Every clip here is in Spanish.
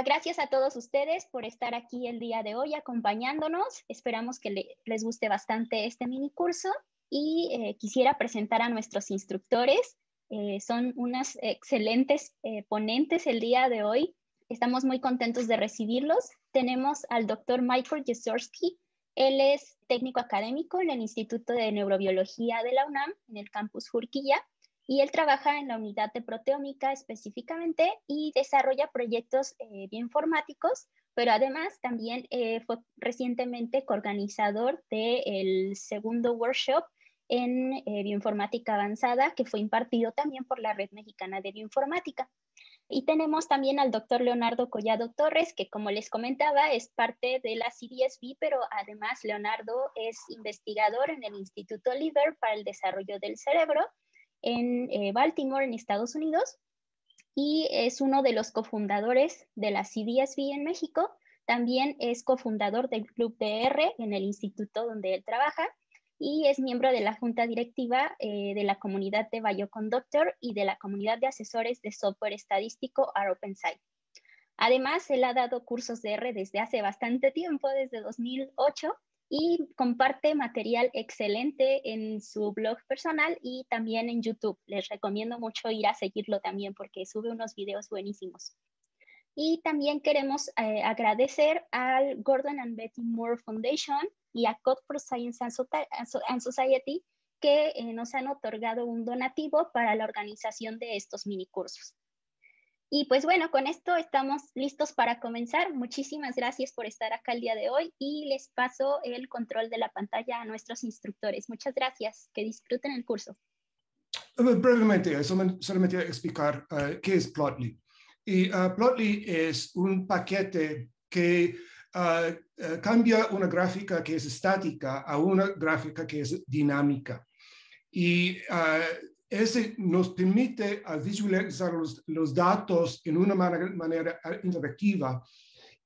Gracias a todos ustedes por estar aquí el día de hoy acompañándonos. Esperamos que les guste bastante este mini curso y quisiera presentar a nuestros instructores. Son unas excelentes ponentes el día de hoy. Estamos muy contentos de recibirlos. Tenemos al doctor Michael Jesorski. Él es técnico académico en el Instituto de Neurobiología de la UNAM, en el campus Jurquilla, y él trabaja en la unidad de proteómica específicamente y desarrolla proyectos bioinformáticos, pero además también fue recientemente coorganizador del segundo workshop en bioinformática avanzada que fue impartido también por la Red Mexicana de Bioinformática. Y tenemos también al doctor Leonardo Collado Torres, que como les comentaba es parte de la CDSB, pero además Leonardo es investigador en el Instituto Liver para el Desarrollo del Cerebro en Baltimore, en Estados Unidos, y es uno de los cofundadores de la CDSB en México. También es cofundador del Club DR en el instituto donde él trabaja y es miembro de la junta directiva de la comunidad de Bioconductor y de la comunidad de asesores de software estadístico ARopenSci. Además, él ha dado cursos de R desde hace bastante tiempo, desde 2008, y comparte material excelente en su blog personal y también en YouTube. Les recomiendo mucho ir a seguirlo también porque sube unos videos buenísimos. Y también queremos agradecer al Gordon and Betty Moore Foundation y a Code for Science and Society que nos han otorgado un donativo para la organización de estos mini cursos. Y pues bueno, con esto estamos listos para comenzar. Muchísimas gracias por estar acá el día de hoy y les paso el control de la pantalla a nuestros instructores. Muchas gracias. Que disfruten el curso. Brevemente, solamente explicar qué es Plotly. Y Plotly es un paquete que cambia una gráfica que es estática a una gráfica que es dinámica. Y ese nos permite visualizar los datos en una manera interactiva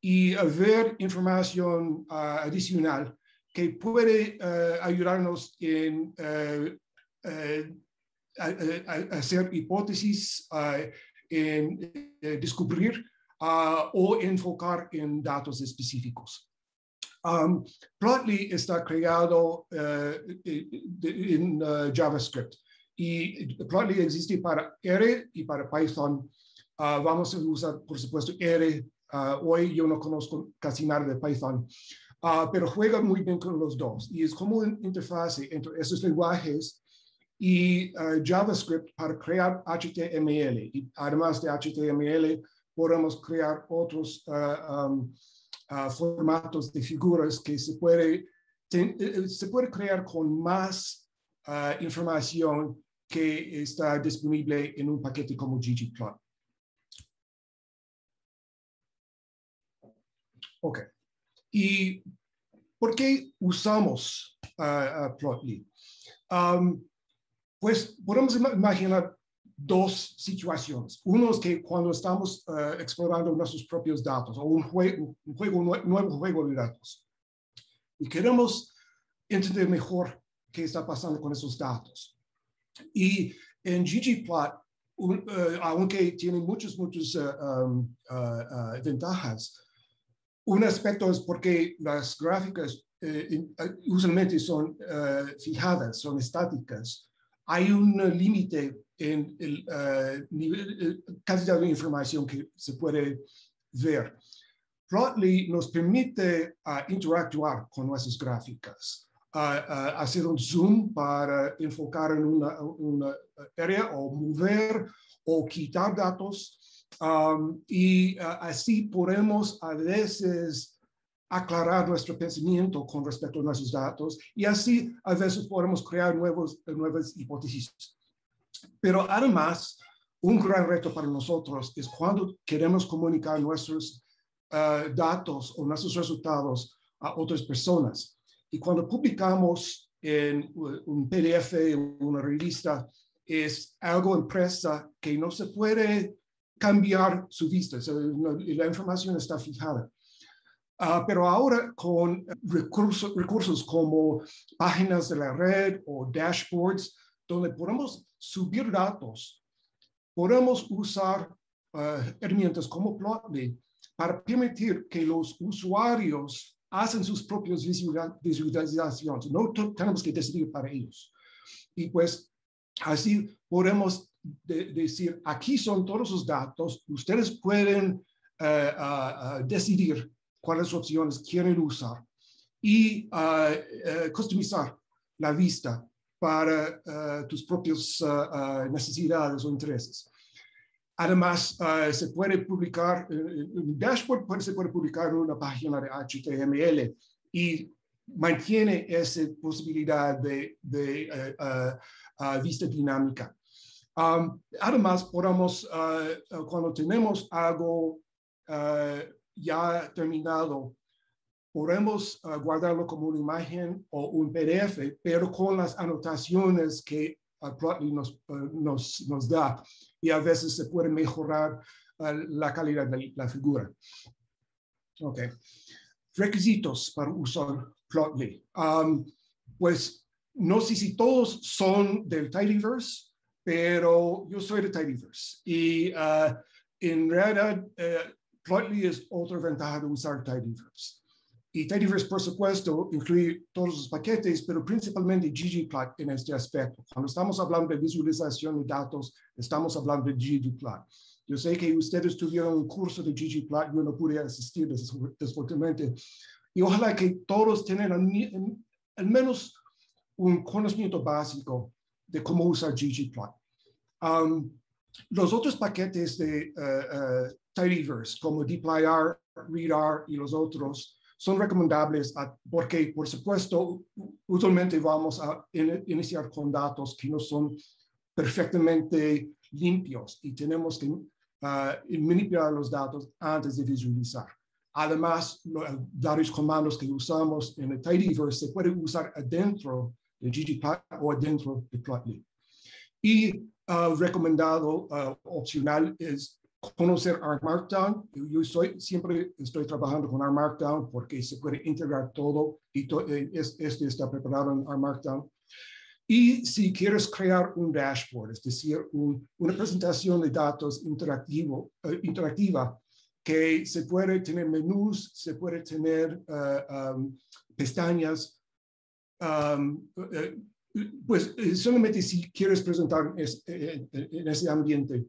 y ver información adicional que puede ayudarnos en hacer hipótesis, en descubrir o enfocar en datos específicos. Plotly está creado en JavaScript y Plotly existe para R y para Python. Vamos a usar, por supuesto, R. Hoy yo no conozco casi nada de Python, pero juega muy bien con los dos y es como una interfase entre esos lenguajes y JavaScript para crear HTML. Y además de HTML, podemos crear otros formatos de figuras que se puede crear con más información que está disponible en un paquete como ggplot. Ok. ¿Y por qué usamos Plotly? Pues podemos imaginar dos situaciones. Uno es que cuando estamos explorando nuestros propios datos o nuevo juego de datos y queremos entender mejor qué está pasando con esos datos. Y en ggplot, aunque tiene muchas ventajas, un aspecto es porque las gráficas usualmente son fijadas, son estáticas. Hay un límite en el cantidad de información que se puede ver. Plotly nos permite interactuar con nuestras gráficas, hacer un zoom para enfocar en una área o mover o quitar datos. Y así podemos a veces aclarar nuestro pensamiento con respecto a nuestros datos y así a veces podemos crear nuevas hipótesis. Pero además, un gran reto para nosotros es cuando queremos comunicar nuestros datos o nuestros resultados a otras personas. Y cuando publicamos en un PDF o una revista, es algo impresa que no se puede cambiar su vista, la información está fijada. Pero ahora con recursos como páginas de la red o dashboards, donde podemos subir datos, podemos usar herramientas como Plotly para permitir que los usuarios hacen sus propias visualizaciones. No tenemos que decidir para ellos. Y pues así podemos decir, aquí son todos los datos, ustedes pueden decidir cuáles opciones quieren usar y customizar la vista para tus propias necesidades o intereses. Además, se puede publicar, un dashboard se puede publicar en una página de HTML y mantiene esa posibilidad de vista dinámica. Además, podemos, cuando tenemos algo ya terminado, podemos guardarlo como una imagen o un PDF, pero con las anotaciones que Plotly nos da. Y a veces se puede mejorar la calidad de la figura. Ok. Requisitos para usar Plotly. Pues no sé si todos son del Tidyverse, pero yo soy de Tidyverse. Y en realidad, Plotly es otra ventaja de usar Tidyverse. Y Tidyverse, por supuesto, incluye todos los paquetes, pero principalmente ggplot en este aspecto. Cuando estamos hablando de visualización de datos, estamos hablando de ggplot. Yo sé que ustedes tuvieron un curso de ggplot, yo no pude asistir desafortunadamente. Y ojalá que todos tengan al menos un conocimiento básico de cómo usar ggplot. Los otros paquetes de Tidyverse, como dplyr, readr y los otros, son recomendables porque, por supuesto, usualmente vamos a iniciar con datos que no son perfectamente limpios y tenemos que manipular los datos antes de visualizar. Además, varios comandos que usamos en el Tidyverse se pueden usar adentro de ggplot o adentro de Plotly. Y recomendado opcional es conocer R Markdown. Yo siempre estoy trabajando con R Markdown porque se puede integrar todo y este está preparado en R Markdown. Y si quieres crear un dashboard, es decir, una presentación de datos interactiva, que se puede tener menús, se puede tener pestañas, pues solamente si quieres presentar en ese ambiente,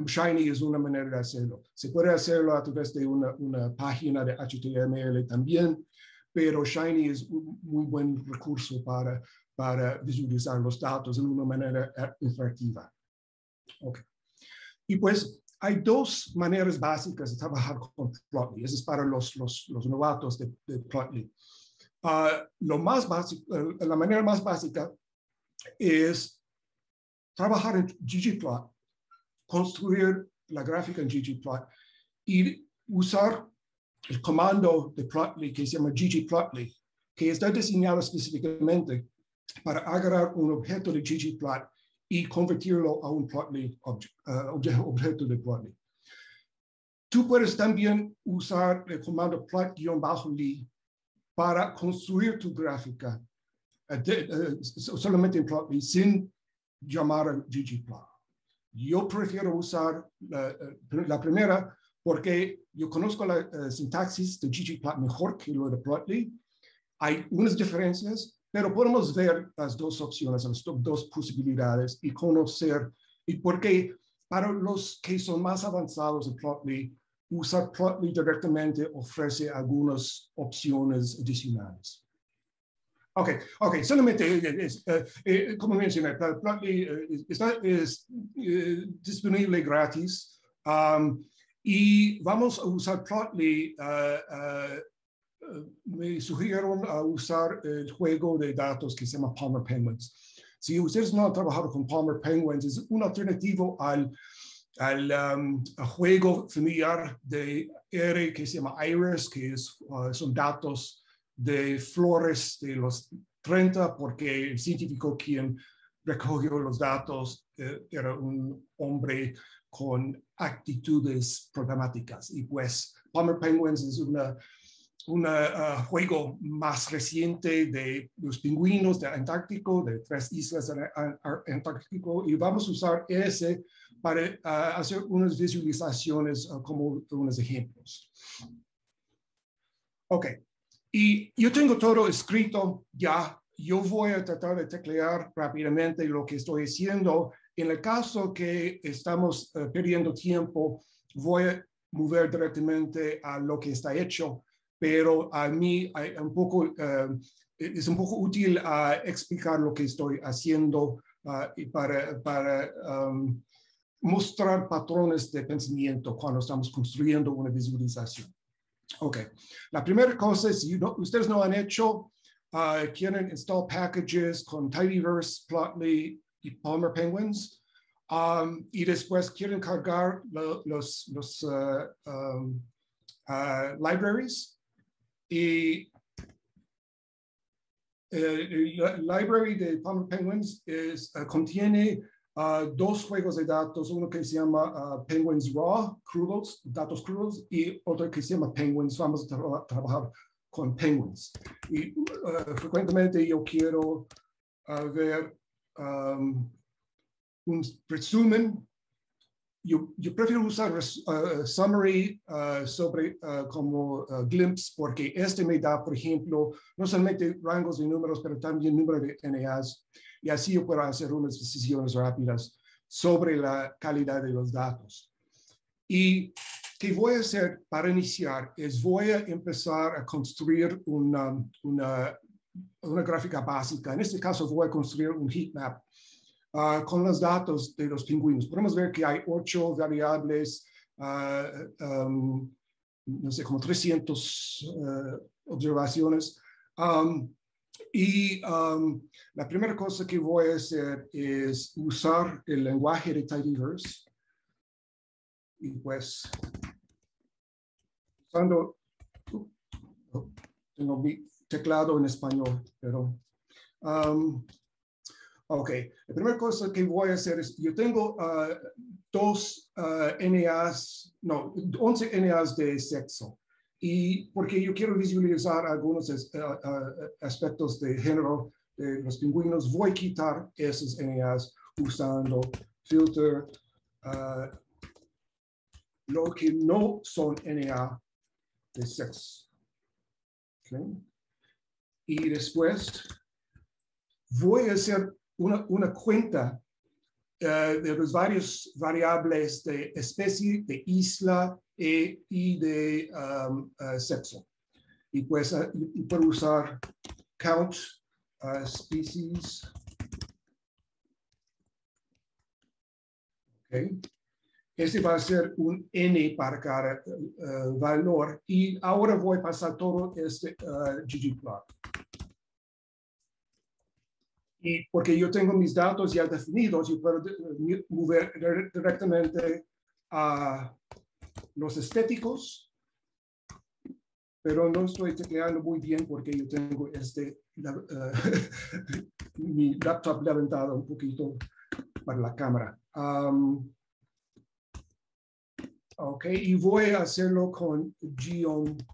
Shiny es una manera de hacerlo. Se puede hacerlo a través de una página de HTML también, pero Shiny es un muy buen recurso para visualizar los datos en una manera interactiva. Okay. Y pues hay dos maneras básicas de trabajar con Plotly. Eso es para los novatos de Plotly. Lo más básico, la manera más básica es trabajar en ggplot, construir la gráfica en ggplot y usar el comando de Plotly que se llama ggplotly, que está diseñado específicamente para agarrar un objeto de ggplot y convertirlo a un Plotly objeto de Plotly. Tú puedes también usar el comando plot-ly para construir tu gráfica solamente en Plotly sin llamar a ggplot. Yo prefiero usar la primera porque yo conozco la sintaxis de ggplot mejor que lo de Plotly. Hay unas diferencias, pero podemos ver las dos opciones, las dos posibilidades y conocer. Y porque para los que son más avanzados en Plotly, usar Plotly directamente ofrece algunas opciones adicionales. Ok, solamente como mencioné, Plotly es disponible gratis y vamos a usar Plotly. Me sugirieron a usar el juego de datos que se llama Palmer Penguins. Si ustedes no han trabajado con Palmer Penguins, es un alternativo al juego familiar de R que se llama Iris, que son datos de flores de los 30, porque el científico quien recogió los datos era un hombre con actitudes programáticas. Y pues Palmer Penguins es un juego más reciente de los pingüinos de Antártico, de 3 islas de Antártico, y vamos a usar ese para hacer unas visualizaciones como unos ejemplos. Ok, y yo tengo todo escrito ya. Yo voy a tratar de teclear rápidamente lo que estoy haciendo. En el caso que estamos perdiendo tiempo, voy a mover directamente a lo que está hecho, pero a mí es un poco útil explicar lo que estoy haciendo y para mostrar patrones de pensamiento cuando estamos construyendo una visualización. Ok, la primera cosa es, si ustedes no han hecho, quieren install packages con Tidyverse, Plotly y Palmer Penguins, y después quieren cargar los libraries. Y la library de Palmer Penguins contiene 2 juegos de datos, uno que se llama Penguins Raw, crudos, datos crudos, y otro que se llama Penguins. Vamos a trabajar con Penguins. Y frecuentemente yo quiero ver un resumen. Yo prefiero usar summary como glimpse, porque me da, por ejemplo, no solamente rangos de números, pero también número de NAs. Y así yo puedo hacer unas decisiones rápidas sobre la calidad de los datos. Y ¿qué voy a hacer para iniciar? Voy a empezar a construir una gráfica básica. En este caso voy a construir un heatmap con los datos de los pingüinos. Podemos ver que hay 8 variables, no sé, como 300 observaciones. La primera cosa que voy a hacer es usar el lenguaje de Tidyverse. Y pues, usando, tengo mi teclado en español, pero ok, la primera cosa que voy a hacer es, yo tengo 11 NAs de sexo. Y porque yo quiero visualizar algunos aspectos de género de los pingüinos, voy a quitar esos NAs usando filter, lo que no son NA de sexo. Okay. Y después voy a hacer una cuenta de los varios variables de especie, de isla y de sexo. Y pues puedo usar count species. Okay. Este va a ser un N para cada valor. Y ahora voy a pasar todo este ggplot. Y porque yo tengo mis datos ya definidos, yo puedo mover directamente a los estéticos, pero no estoy tecleando muy bien porque yo tengo mi laptop levantado un poquito para la cámara. Ok, y voy a hacerlo con geontile.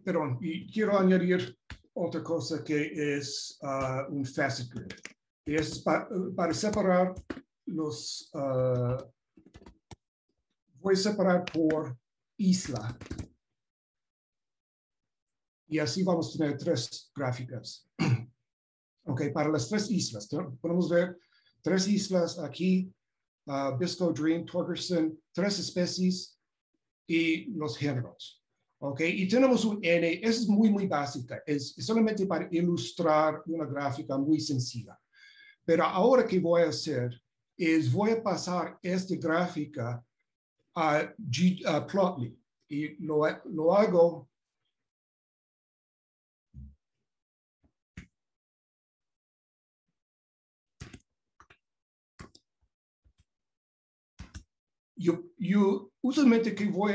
Perdón, y quiero añadir otra cosa que es un facet grid. Y es para separar los, voy a separar por isla. Y así vamos a tener 3 gráficas. Ok, para las 3 islas, podemos ver 3 islas aquí, Biscoe, Dream, Torgerson, 3 especies y los géneros. Ok, y tenemos un N, eso es muy básica, es solamente para ilustrar una gráfica muy sencilla. Pero ahora que voy a hacer es voy a pasar esta gráfica a Plotly y lo hago yo usualmente que voy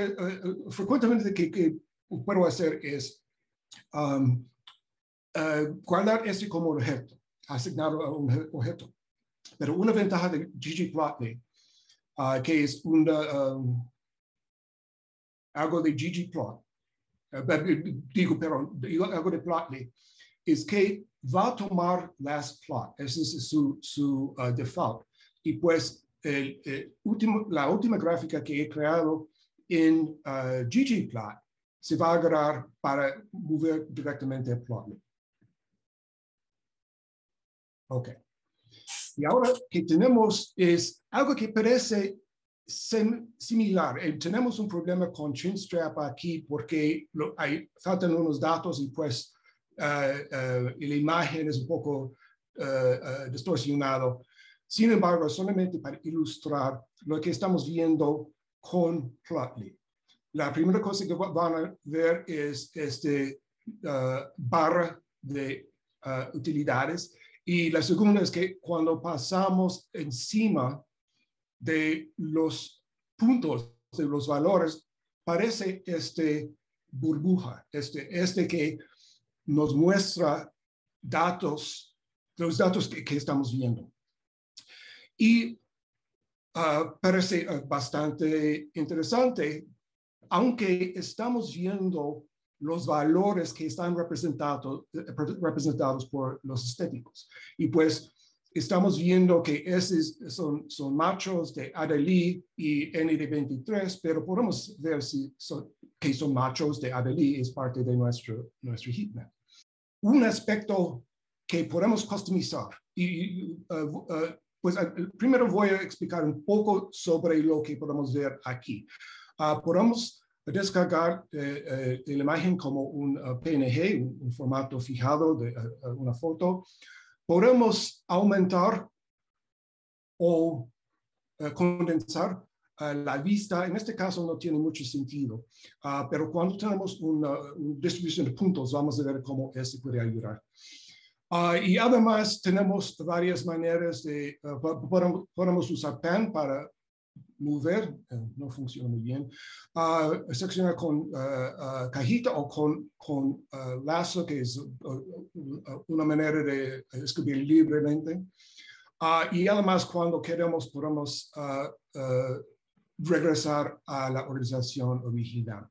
frecuentemente que puedo hacer es guardar este como objeto. asignado a un objeto. Pero una ventaja de ggplotly, que es algo de ggplot, algo de plotly, es que va a tomar last plot, ese es su default. Y pues la última gráfica que he creado en ggplot se va a agarrar para mover directamente a plotly. Ok. Y ahora que tenemos es algo que parece similar. Tenemos un problema con Chinstrap aquí porque faltan unos datos y pues la imagen es un poco distorsionado. Sin embargo, solamente para ilustrar lo que estamos viendo con Plotly. La primera cosa que van a ver es este barra de utilidades. Y la segunda es que cuando pasamos encima de los puntos, de los valores, parece burbuja, que nos muestra datos, los datos que estamos viendo. Y parece bastante interesante, aunque estamos viendo los valores que están representados por los estéticos. Y pues estamos viendo que esos son machos de Adélie y N de 23, pero podemos ver que son machos de Adélie, es parte de nuestro heatmap. Un aspecto que podemos customizar, pues primero voy a explicar un poco sobre lo que podemos ver aquí. Podemos descargar la imagen como un PNG, un formato fijado de una foto. Podemos aumentar o condensar la vista. En este caso no tiene mucho sentido, pero cuando tenemos una distribución de puntos, vamos a ver cómo eso puede ayudar. Y además tenemos varias maneras de, podemos usar pan para mover, no funciona muy bien, seccionar con cajita o con lazo, que es una manera de escribir libremente. Y además cuando queremos podemos regresar a la organización original.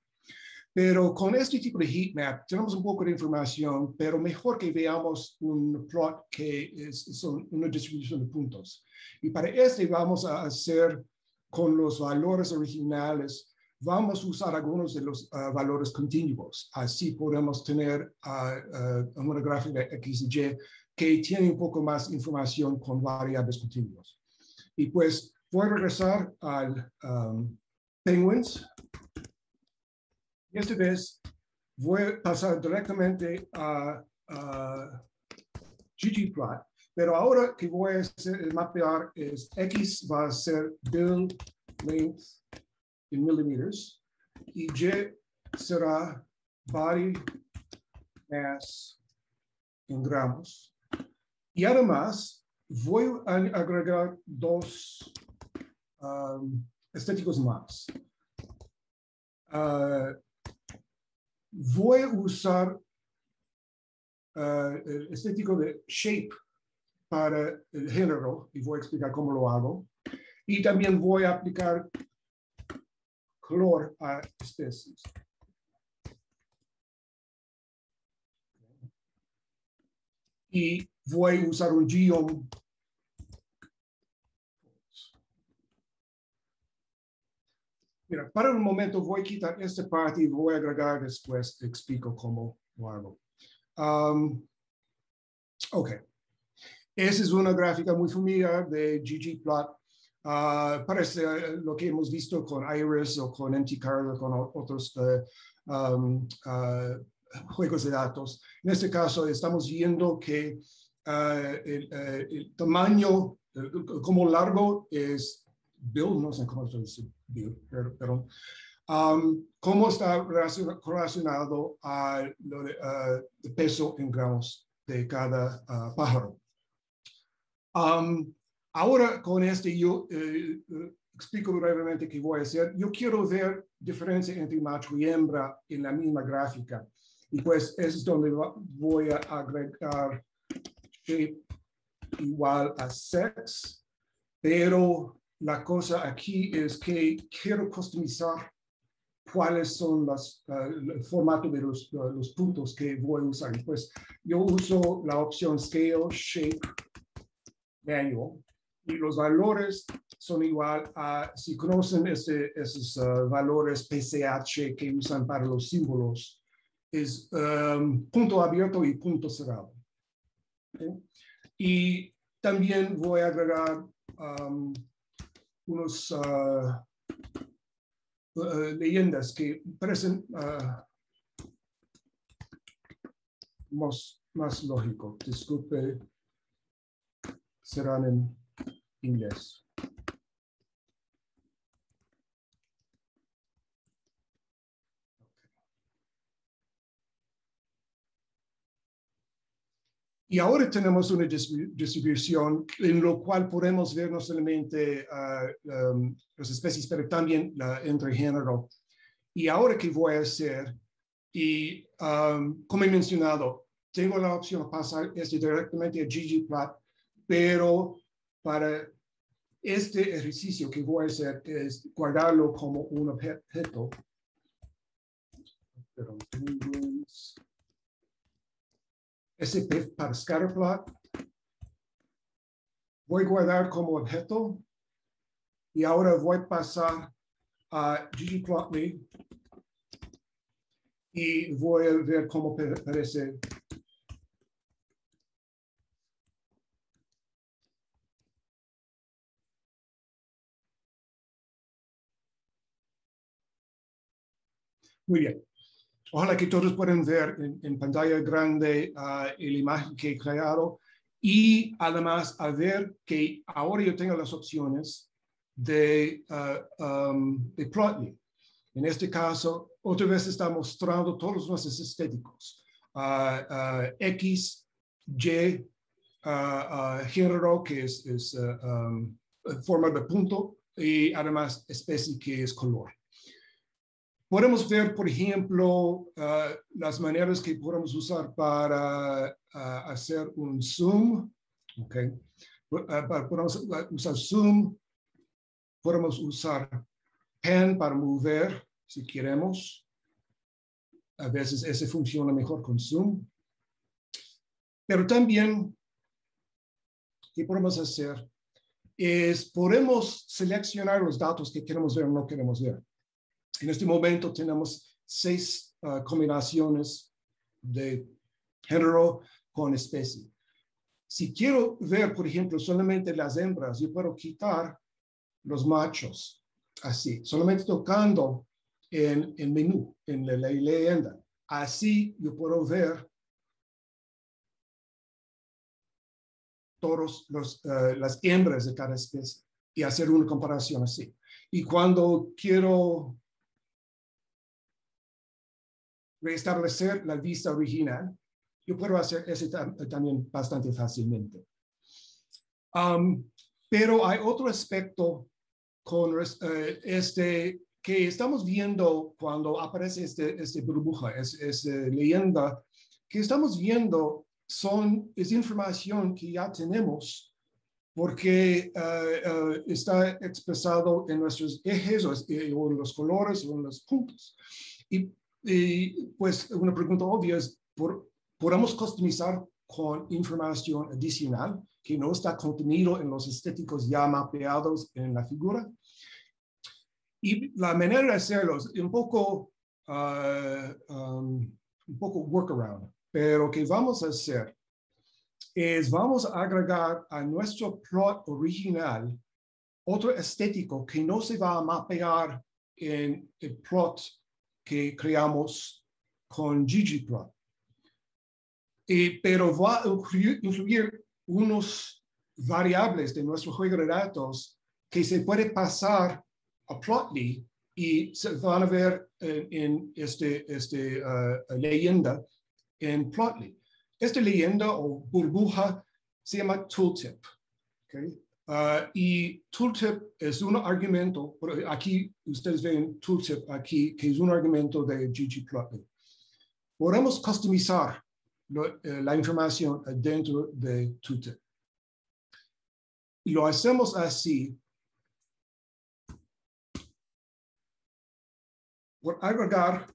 Pero con este tipo de heatmap tenemos un poco de información, pero mejor que veamos un plot que son una distribución de puntos. Y para este vamos a hacer con los valores originales, vamos a usar algunos de los valores continuos. Así podemos tener una gráfica X y Y que tiene un poco más información con variables continuas. Y pues voy a regresar al Penguins. Y esta vez voy a pasar directamente a ggplot, pero ahora que voy a hacer, mapear es X va a ser build length en milímetros y Y será body mass en gramos. Y además voy a agregar dos estéticos más. Voy a usar el estético de shape para el género y voy a explicar cómo lo hago. Y también voy a aplicar color a especies. Y voy a usar un geom. Mira, para un momento voy a quitar esta parte y voy a agregar después, explico cómo lo hago. Ok. Esa es una gráfica muy familiar de ggplot. Parece lo que hemos visto con Iris o con mtcarl o con otros juegos de datos. En este caso estamos viendo que el tamaño, como largo es build, no sé cómo se dice build, pero cómo está relacionado al peso en gramos de cada pájaro. Ahora con yo explico brevemente qué voy a hacer. Yo quiero ver diferencia entre macho y hembra en la misma gráfica. Y pues eso es donde voy a agregar shape igual a sex, pero la cosa aquí es que quiero customizar cuáles son el formato de los puntos que voy a usar. Pues yo uso la opción Scale, Shape, Manual, y los valores son igual a, si conocen esos valores PCH que usan para los símbolos, es punto abierto y punto cerrado. ¿Okay? Y también voy a agregar unos leyendas que parecen más lógico. Disculpe, serán en inglés. Y ahora tenemos una distribución en lo cual podemos ver no solamente las especies, pero también entre género. Y ahora, ¿qué voy a hacer? Y como he mencionado, tengo la opción de pasar directamente a ggplot, pero para este ejercicio que voy a hacer es guardarlo como un objeto. SP para scatterplot. Voy a guardar como objeto y ahora voy a pasar a ggplotly y voy a ver cómo parece. Muy bien. Ojalá que todos puedan ver en pantalla grande la imagen que he creado y además a ver que ahora yo tengo las opciones de Plotly. En este caso, otra vez está mostrando todos nuestros estéticos. X, Y, género, que es forma de punto, y además especie, que es color. Podemos ver, por ejemplo, las maneras que podemos usar para hacer un zoom. Okay. Podemos usar zoom. Podemos usar pen para mover, si queremos. A veces ese funciona mejor con zoom. Pero también, ¿qué podemos hacer? Podemos seleccionar los datos que queremos ver o no queremos ver. En este momento tenemos 6 combinaciones de género con especie. Si quiero ver, por ejemplo, solamente las hembras, yo puedo quitar los machos, así, solamente tocando en el menú, en la leyenda. Así yo puedo ver todas las hembras de cada especie y hacer una comparación así. Y cuando quiero restablecer la vista original, yo puedo hacer eso también bastante fácilmente. Pero hay otro aspecto con que estamos viendo cuando aparece este burbuja, es leyenda, que estamos viendo es información que ya tenemos porque está expresado en nuestros ejes o en los colores o en los puntos. Y pues una pregunta obvia es, ¿podemos customizar con información adicional que no está contenido en los estéticos ya mapeados en la figura? Y la manera de hacerlo es un poco workaround, pero que vamos a hacer es vamos a agregar a nuestro plot original otro estético que no se va a mapear en el plot que creamos con ggplot. Pero va a incluir unos variables de nuestro juego de datos que se puede pasar a Plotly y se van a ver en leyenda en Plotly. Esta leyenda o burbuja se llama tooltip. Okay? Y tooltip es un argumento, aquí ustedes ven tooltip aquí, que es un argumento de ggplotly. Podemos customizar la información dentro de tooltip. lo hacemos así por agregar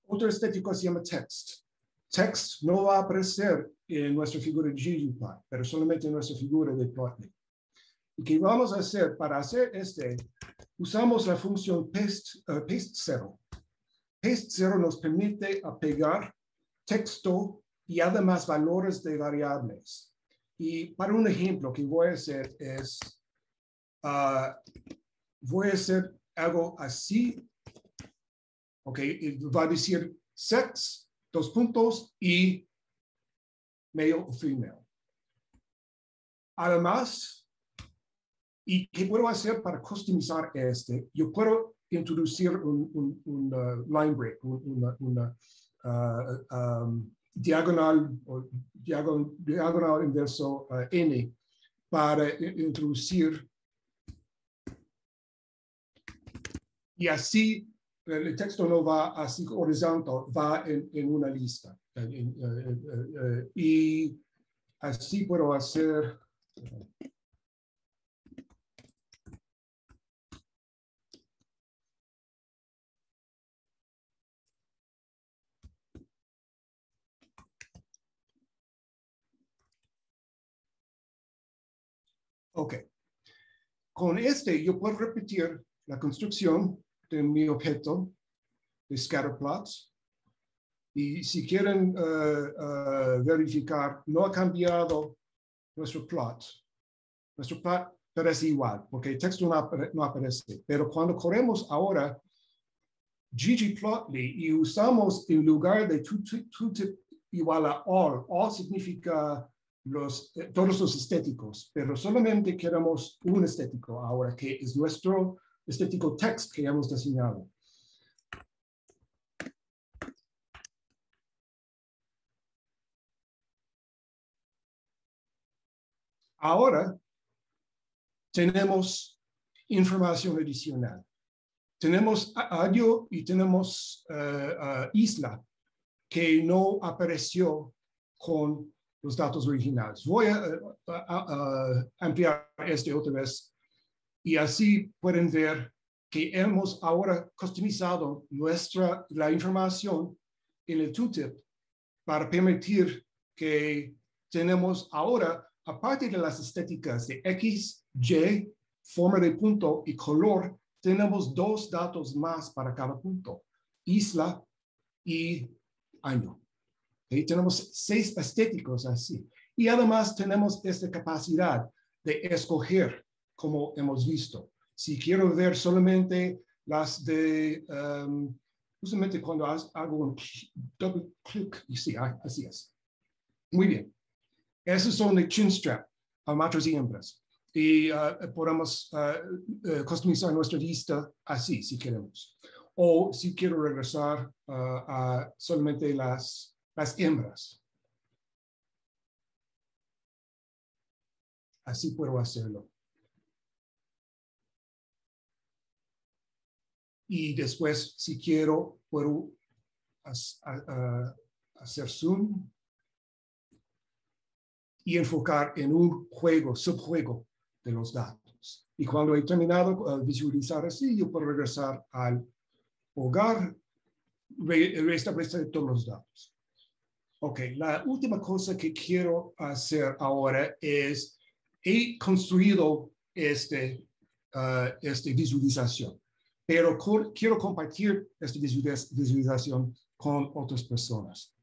otro estético que se llama text. Text no va a aparecer en nuestra figura de ggplot, pero solamente en nuestra figura de plotly. ¿Y qué vamos a hacer? Para hacer usamos la función paste0. Paste0 nos permite pegar texto y además valores de variables. Y para un ejemplo que voy a hacer es, voy a hacer algo así. Ok, va a decir sex, 2 puntos, y male o female. Además, ¿y qué puedo hacer para customizar Yo puedo introducir un line break, una diagonal inverso n para introducir, y así el texto no va así horizontal, va en una lista. Y así puedo hacer. Ok. Con yo puedo repetir la construcción de mi objeto de scatterplots. Y si quieren verificar, no ha cambiado nuestro plot. Nuestro plot parece igual, porque el texto no aparece. Pero cuando corremos ahora ggplotly y usamos en lugar de tooltip igual a all significa todos los estéticos, pero solamente queremos un estético ahora, que es nuestro estético text que hemos diseñado. Ahora tenemos información adicional. Tenemos audio y tenemos isla que no apareció con los datos originales. Voy a ampliar otra vez y así pueden ver que hemos ahora customizado la información en el tooltip para permitir que tenemos ahora, aparte de las estéticas de X, Y, forma de punto y color, tenemos 2 datos más para cada punto, isla y año. Tenemos 6 estéticos así. Y además tenemos esta capacidad de escoger, como hemos visto. Si quiero ver solamente las de, justamente cuando hago un double click, y sí, así es. Muy bien. Esos son de chinstrap, machos y hembras. Y podemos customizar nuestra lista así, si queremos. O si quiero regresar a solamente las hembras. Así puedo hacerlo. Y después, si quiero, puedo hacer zoom y enfocar en un subjuego de los datos. Y cuando he terminado de visualizar así, yo puedo regresar al hogar, restablecer todos los datos. Ok, la última cosa que quiero hacer ahora es, he construido esta visualización, pero quiero compartir esta visualización con otras personas.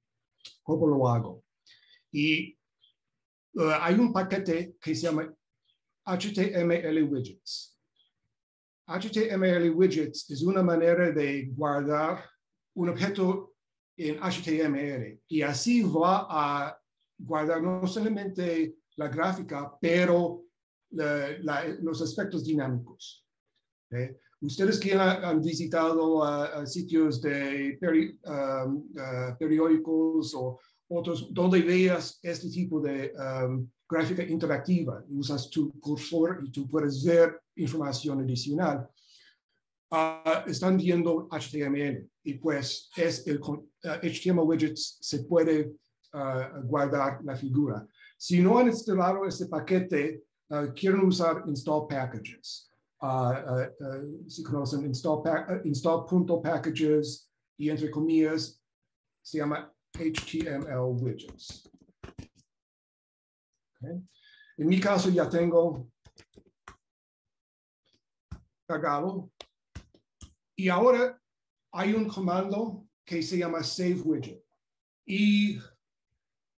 ¿Cómo lo hago? Y hay un paquete que se llama HTML Widgets. HTML Widgets es una manera de guardar un objeto en HTML y así va a guardar no solamente la gráfica, pero los aspectos dinámicos. Ustedes que han visitado sitios de periódicos o otros donde veas este tipo de gráfica interactiva, usas tu cursor y tú puedes ver información adicional. Están viendo HTML y pues HTML widgets se puede guardar la figura. Si no han instalado este paquete, quieren usar install packages. Si conocen install.packages y entre comillas se llama HTML widgets. Okay. En mi caso ya tengo cargado y ahora hay un comando que se llama save widget. Y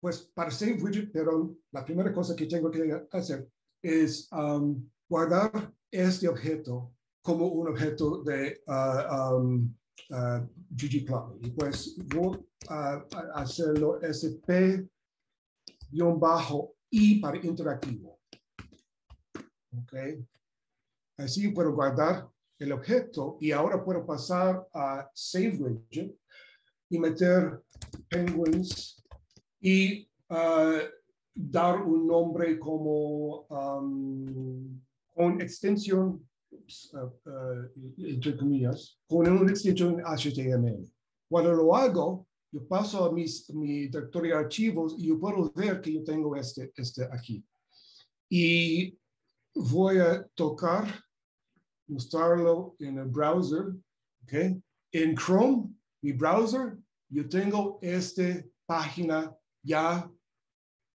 pues para save widget, pero la primera cosa que tengo que hacer es guardar este objeto como un objeto de ggplotly. Y pues voy a hacerlo sp-i para interactivo. Okay. Así puedo guardar el objeto y ahora puedo pasar a save widget y meter penguins y dar un nombre como con extensión, entre comillas, con una extensión HTML. Cuando lo hago, yo paso a mi directorio de archivos y yo puedo ver que yo tengo este aquí. Y voy a mostrarlo en el browser. Okay. En Chrome, mi browser, yo tengo esta página ya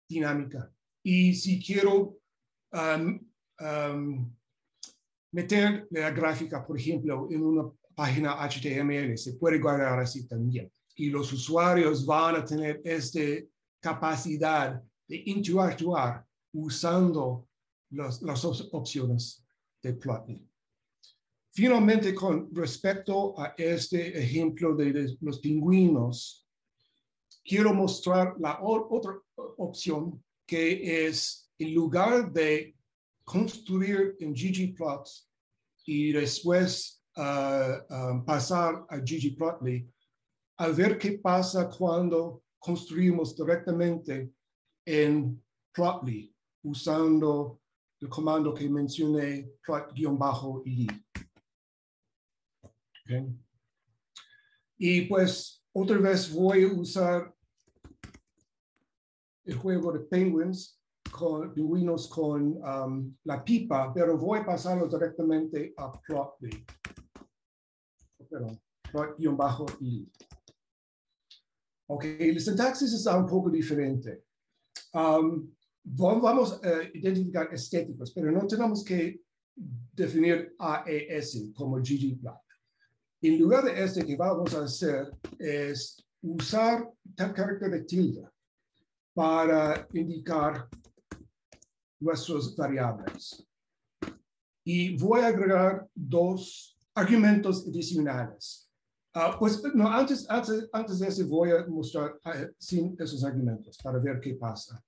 dinámica. Y si quiero meter la gráfica, por ejemplo, en una página HTML, se puede guardar así también. Y los usuarios van a tener esta capacidad de interactuar usando las opciones de Plotly. Finalmente, con respecto a este ejemplo de los pingüinos, quiero mostrar la otra opción, que es en lugar de construir en ggplot y después pasar a ggplotly, a ver qué pasa cuando construimos directamente en Plotly usando el comando que mencioné, plot-id. Okay. Y pues otra vez voy a usar el juego de pingüinos con la pipa, pero voy a pasarlo directamente a Plotly. Perdón, plot-id. Ok, la sintaxis está un poco diferente. Vamos a identificar estéticos, pero no tenemos que definir AES como ggplot. En lugar de este, que vamos a hacer es usar el carácter de tilde para indicar nuestras variables. Y voy a agregar dos argumentos adicionales. Pues no, antes de eso voy a mostrar sin esos argumentos para ver qué pasa.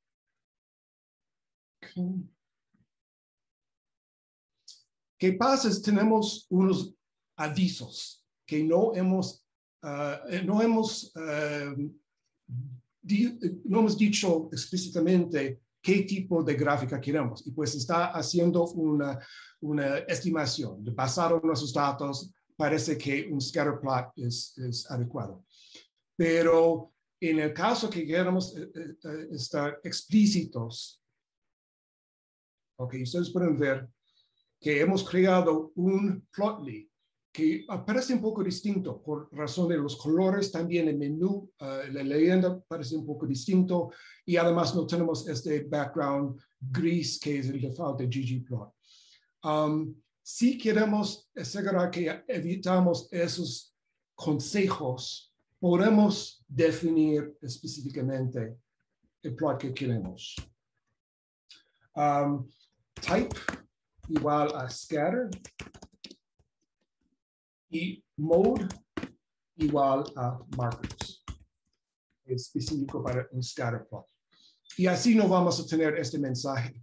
Okay. ¿Qué pasa? Tenemos unos avisos que no hemos dicho explícitamente qué tipo de gráfica queremos. Y pues está haciendo una estimación. De basado en nuestros datos, parece que un scatterplot es adecuado. Pero en el caso que queramos estar explícitos, okay, ustedes pueden ver que hemos creado un Plotly que parece un poco distinto por razón de los colores, también el menú, la leyenda parece un poco distinto y además no tenemos este background gris que es el default de ggplot. Si queremos asegurar que evitamos esos consejos, podemos definir específicamente el plot que queremos. Type igual a scatter y mode igual a markers, específico para un scatter plot. Y así no vamos a tener este mensaje.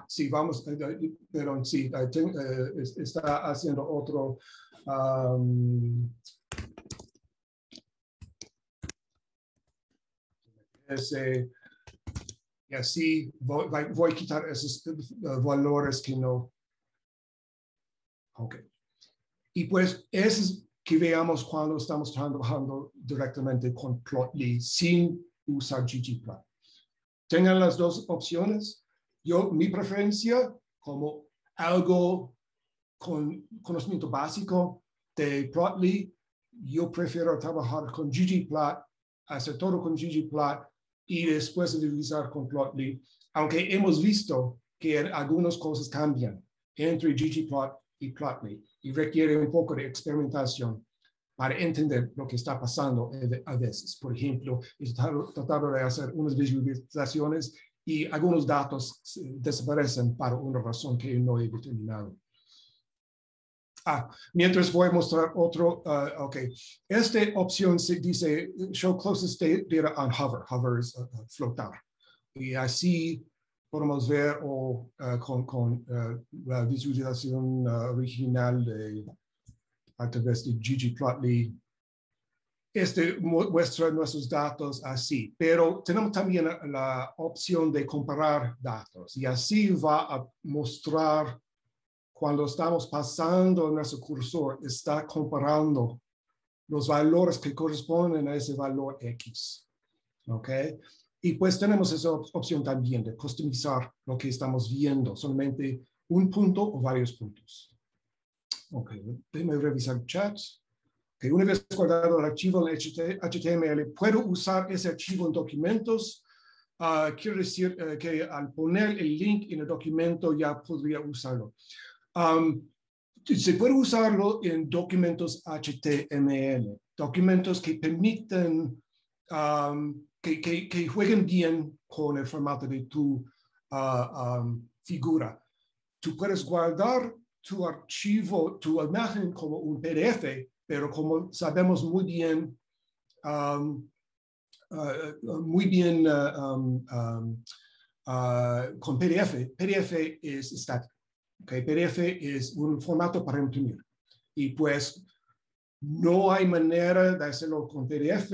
Sí, vamos, pero sí, está haciendo otro. Y así voy a quitar esos valores que no. Ok. Y pues eso es que veamos cuando estamos trabajando directamente con Plotly sin usar ggplot. tengan las dos opciones. Mi preferencia, como algo con conocimiento básico de Plotly, yo prefiero trabajar con ggplot, hacer todo con ggplot y después utilizar con Plotly, aunque hemos visto que algunas cosas cambian entre ggplot y Plotly y requiere un poco de experimentación para entender lo que está pasando a veces. Por ejemplo, he tratado de hacer unas visualizaciones y algunos datos desaparecen para una razón que no he determinado. Mientras voy a mostrar otro, ok. Esta opción se dice show closest data on hover. Hover es flotar. Y así podemos ver con la visualización original a través de ggplotly. Muestra nuestros datos así, pero tenemos también la opción de comparar datos y así va a mostrar cuando estamos pasando nuestro cursor, está comparando los valores que corresponden a ese valor X. ¿Ok? Y pues tenemos esa opción también de customizar lo que estamos viendo, solamente un punto o varios puntos. Ok, déjame revisar el chat. Okay, una vez guardado el archivo en HTML, ¿puedo usar ese archivo en documentos? Quiero decir que al poner el link en el documento ya podría usarlo. Se puede usarlo en documentos HTML, documentos que permiten que jueguen bien con el formato de tu figura. Tú puedes guardar tu archivo, tu imagen como un PDF, pero como sabemos muy bien, con PDF es estático. Okay, PDF es un formato para imprimir. Y pues no hay manera de hacerlo con PDF.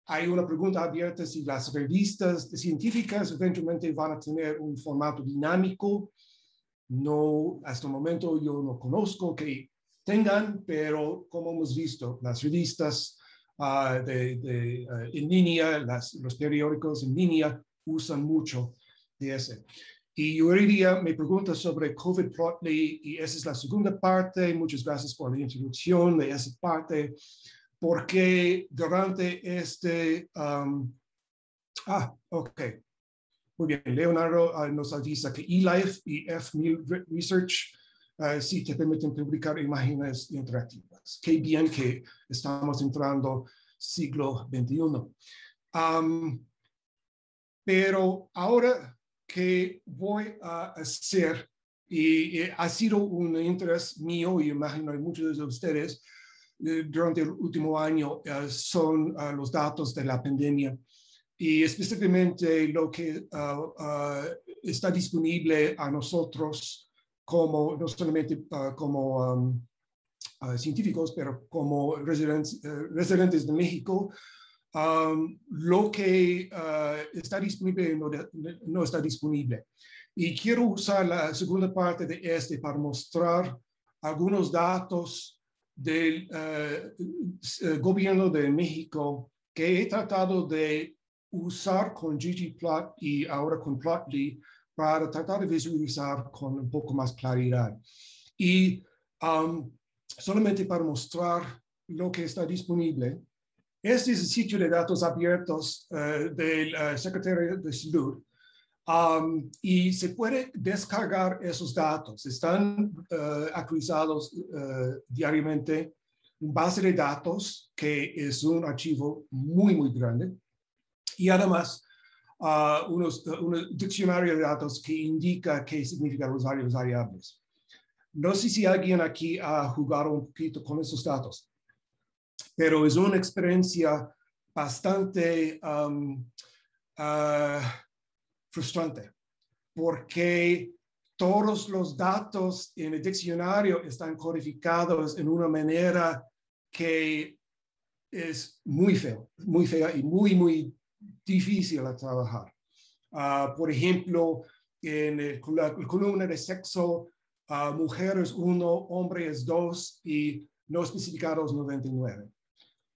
Hay una pregunta abierta si las revistas científicas eventualmente van a tener un formato dinámico. No, hasta el momento yo no conozco que tengan, pero como hemos visto, las revistas en línea, los periódicos en línea usan mucho de ese. Y yo hoy día me pregunta sobre COVID Plotly y esa es la segunda parte. Muchas gracias por la introducción de esa parte, porque durante ok. Muy bien, Leonardo nos avisa que eLife y F1000 Research sí te permiten publicar imágenes interactivas. Qué bien que estamos entrando siglo XXI. Pero ahora que voy a hacer, y ha sido un interés mío, y imagino de muchos de ustedes, durante el último año, son los datos de la pandemia. Y específicamente lo que está disponible a nosotros como, no solamente como científicos, pero como residentes de México, lo que está disponible no está disponible. Y quiero usar la segunda parte de para mostrar algunos datos del gobierno de México que he tratado de usar con ggplot y ahora con Plotly para tratar de visualizar con un poco más claridad. Y solamente para mostrar lo que está disponible, este es el sitio de datos abiertos del Secretario de Salud. Y se puede descargar esos datos. Están actualizados diariamente. Un base de datos que es un archivo muy, muy grande. Y además, un diccionario de datos que indica qué significan los variables. No sé si alguien aquí ha jugado un poquito con esos datos, pero es una experiencia bastante frustrante, porque todos los datos en el diccionario están codificados en una manera que es muy fea y muy, muy difícil de trabajar. Por ejemplo, en la columna de sexo, mujer es 1, hombre es 2 y no especificados 99.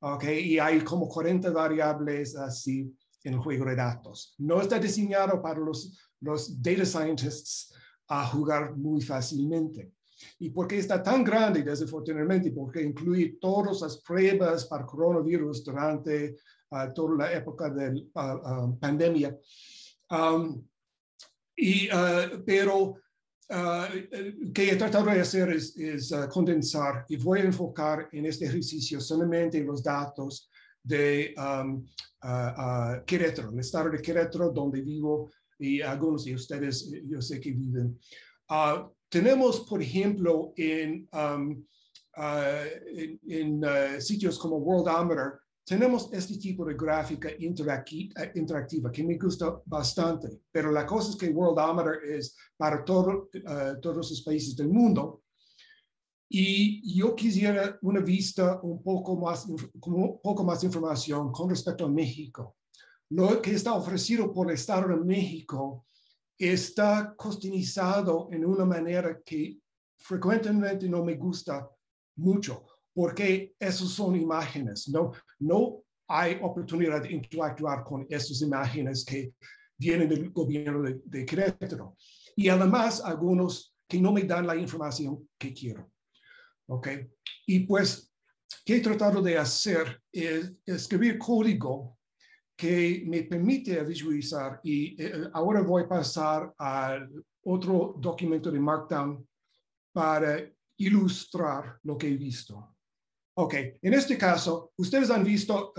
Okay, y hay como 40 variables así. en el juego de datos. No está diseñado para los data scientists a jugar muy fácilmente. ¿Y por qué está tan grande, desafortunadamente? Porque incluye todas las pruebas para coronavirus durante toda la época de la pandemia. Pero que he tratado de hacer es condensar, y voy a enfocar en este ejercicio solamente los datos de Querétaro, el estado de Querétaro, donde vivo, y algunos de ustedes yo sé que viven. Tenemos, por ejemplo, en sitios como Worldometer, tenemos este tipo de gráfica interactiva que me gusta bastante, pero la cosa es que Worldometer es para todos los países del mundo, y yo quisiera una vista un poco más, con un poco más de información con respecto a México. Lo que está ofrecido por el Estado de México está customizado en una manera que frecuentemente no me gusta mucho, porque esas son imágenes, no hay oportunidad de interactuar con esas imágenes que vienen del gobierno de Querétaro. Y además, algunos que no me dan la información que quiero. ¿Ok? Y pues, ¿qué he tratado de hacer? Es escribir código que me permite visualizar, y ahora voy a pasar al otro documento de Markdown para ilustrar lo que he visto. Ok, en este caso, ustedes han visto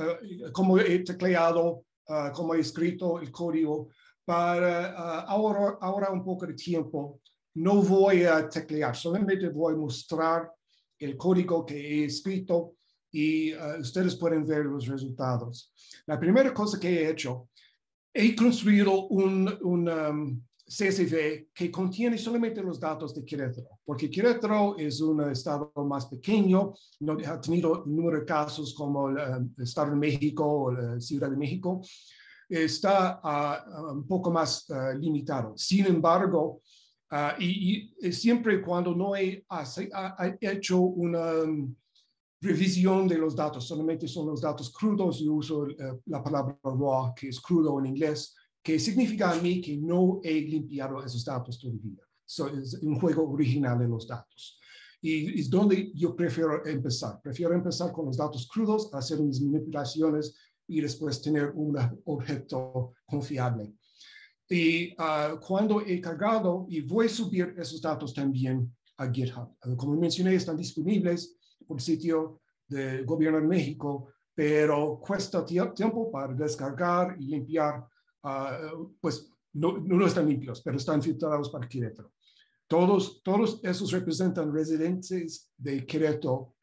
cómo he tecleado, cómo he escrito el código. Para ahorrar un poco de tiempo, no voy a teclear, solamente voy a mostrar el código que he escrito, y ustedes pueden ver los resultados. La primera cosa que he hecho, he construido un CSV que contiene solamente los datos de Querétaro, porque Querétaro es un estado más pequeño, no ha tenido un número de casos como el Estado de México o la Ciudad de México, está un poco más limitado. Sin embargo, y siempre cuando no he hecho una revisión de los datos, solamente son los datos crudos, yo uso la palabra raw, que es crudo en inglés, que significa a mí que no he limpiado esos datos todavía. Es un juego original de los datos. Y es donde yo prefiero empezar. Prefiero empezar con los datos crudos, hacer mis manipulaciones y después tener un objeto confiable. Y cuando he cargado, y voy a subir esos datos también a GitHub. Como mencioné, están disponibles por el sitio del Gobierno de México, pero cuesta tiempo para descargar y limpiar. Pues no están limpios, pero están filtrados para Querétaro. Todos esos representan residentes de Querétaro,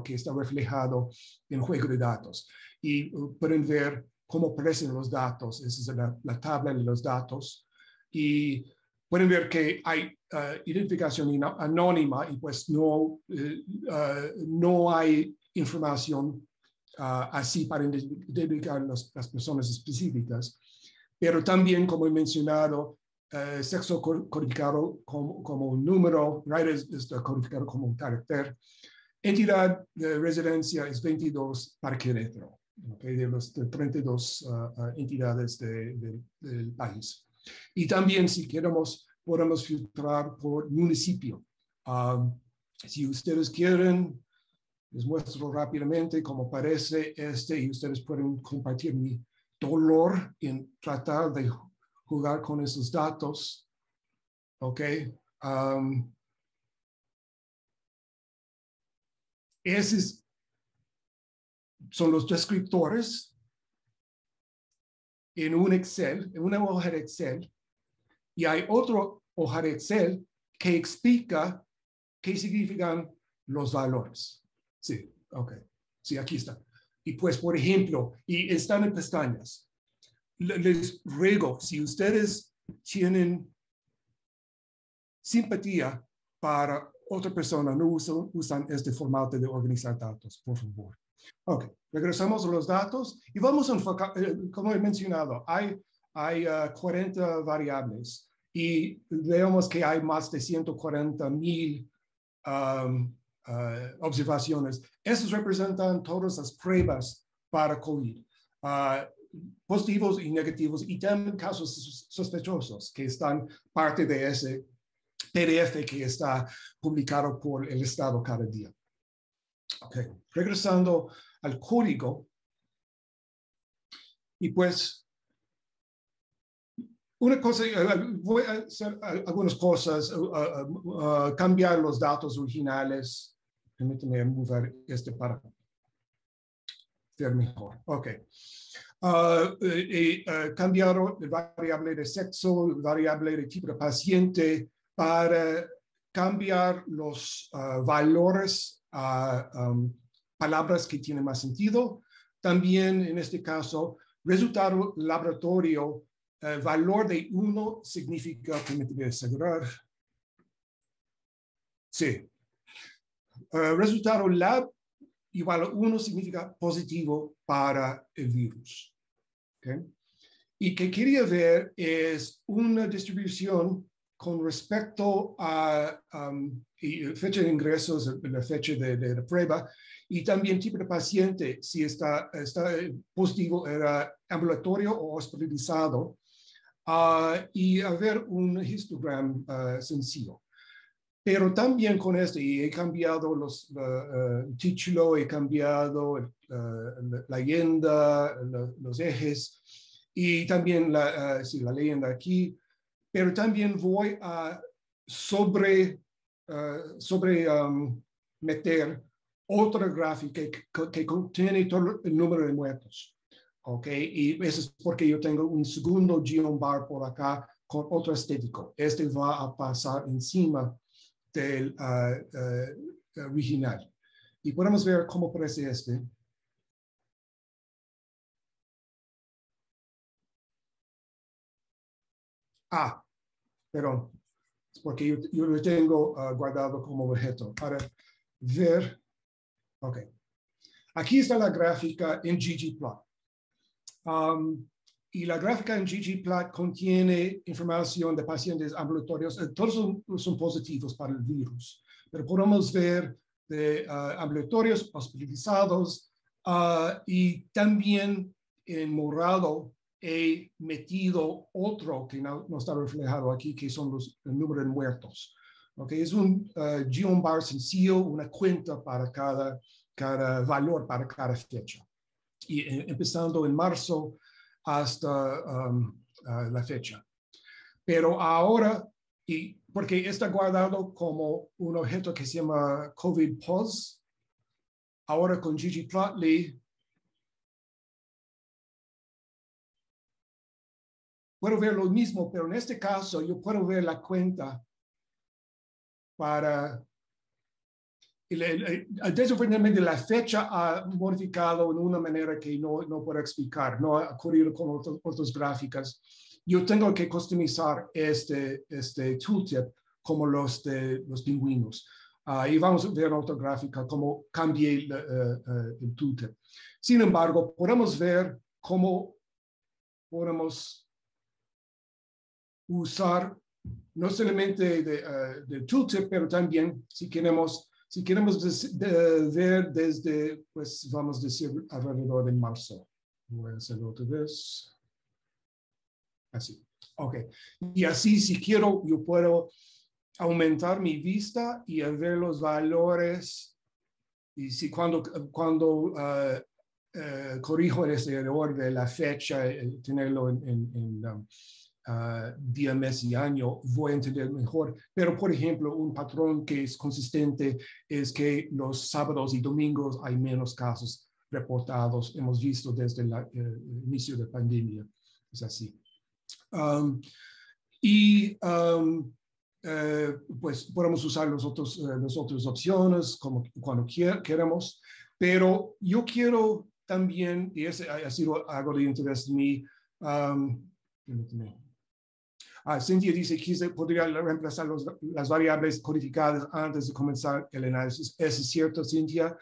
que está reflejado en el juego de datos. Y pueden ver cómo aparecen los datos. Esa es la tabla de los datos. Y pueden ver que hay identificación anónima, y pues no hay información así para identificar las personas específicas. Pero también, como he mencionado, sexo codificado como un número, raíz está codificado como un carácter. Entidad de residencia es 22 para Querétaro, okay, de las 32 entidades del país. Y también, si queremos, podemos filtrar por municipio. Si ustedes quieren, les muestro rápidamente cómo aparece y ustedes pueden compartir mi dolor en tratar de jugar con esos datos. ¿Ok? Esos son los descriptores en un Excel, en una hoja de Excel, y hay otra hoja de Excel que explica qué significan los valores. Sí, ok. Sí, aquí está. Y pues, por ejemplo, y están en pestañas. Les ruego, si ustedes tienen simpatía para otra persona, no usan este formato de organizar datos, por favor. Ok, regresamos a los datos y vamos a enfocar, como he mencionado, hay 40 variables y vemos que hay más de 140,000 observaciones. Esas representan todas las pruebas para COVID. positivos y negativos, y también casos sospechosos que están parte de ese PDF que está publicado por el Estado cada día. Okay. Regresando al código, y pues una cosa, voy a hacer algunas cosas, cambiar los datos originales. Permítame mover para ver mejor. Ok. Cambiar el variable de sexo, variable de tipo de paciente, para cambiar los valores a palabras que tienen más sentido. También, en este caso, resultado laboratorio, valor de 1 significa, permíteme asegurar. Sí. Resultado lab igual a 1 significa positivo para el virus. ¿Okay? Y que quería ver es una distribución con respecto a fecha de ingresos, la fecha de prueba, y también tipo de paciente, si está positivo, era ambulatorio o hospitalizado, y a ver un histogram sencillo. Pero también con y he cambiado los título, he cambiado la leyenda, los ejes, y también la leyenda aquí, pero también voy a meter otra gráfica que contiene todo el número de muertos. Okay, y eso es porque yo tengo un segundo GeoBar por acá con otro estético. Este va a pasar encima del original. Y podemos ver cómo parece este. Perdón, es porque yo lo tengo guardado como objeto. Para ver, ok. Aquí está la gráfica en ggplot. Y la gráfica en ggplot contiene información de pacientes ambulatorios. Todos son positivos para el virus, pero podemos ver de ambulatorios hospitalizados y también en morado he metido otro que no está reflejado aquí, que son el número de muertos. Okay, es un GeoBar sencillo, una cuenta para cada valor, para cada fecha. Y empezando en marzo hasta la fecha. Pero ahora, y porque está guardado como un objeto que se llama COVID-POS, ahora con ggplotly puedo ver lo mismo, pero en este caso yo puedo ver la cuenta para... Desafortunadamente la fecha ha modificado en una manera que no puedo explicar, no ha ocurrido con otras gráficas. Yo tengo que customizar este tooltip como los de los pingüinos. Y vamos a ver en otra gráfica cómo cambié el tooltip. Sin embargo, podemos ver cómo podemos usar no solamente de tooltip, pero también si queremos ver desde, pues vamos a decir, alrededor de marzo. Voy a hacerlo otra vez. Así. Ok. Y así, si quiero, yo puedo aumentar mi vista y ver los valores. Y si cuando corrijo ese error de la fecha, tenerlo en día, mes y año, voy a entender mejor. Pero, por ejemplo, un patrón que es consistente es que los sábados y domingos hay menos casos reportados. Hemos visto desde el inicio de la pandemia. Es así. Pues podemos usar las otras opciones como cuando queramos. Pero yo quiero también, y ese ha sido algo de interés de mí, Cynthia dice que podría reemplazar las variables codificadas antes de comenzar el análisis. ¿Es cierto, Cynthia?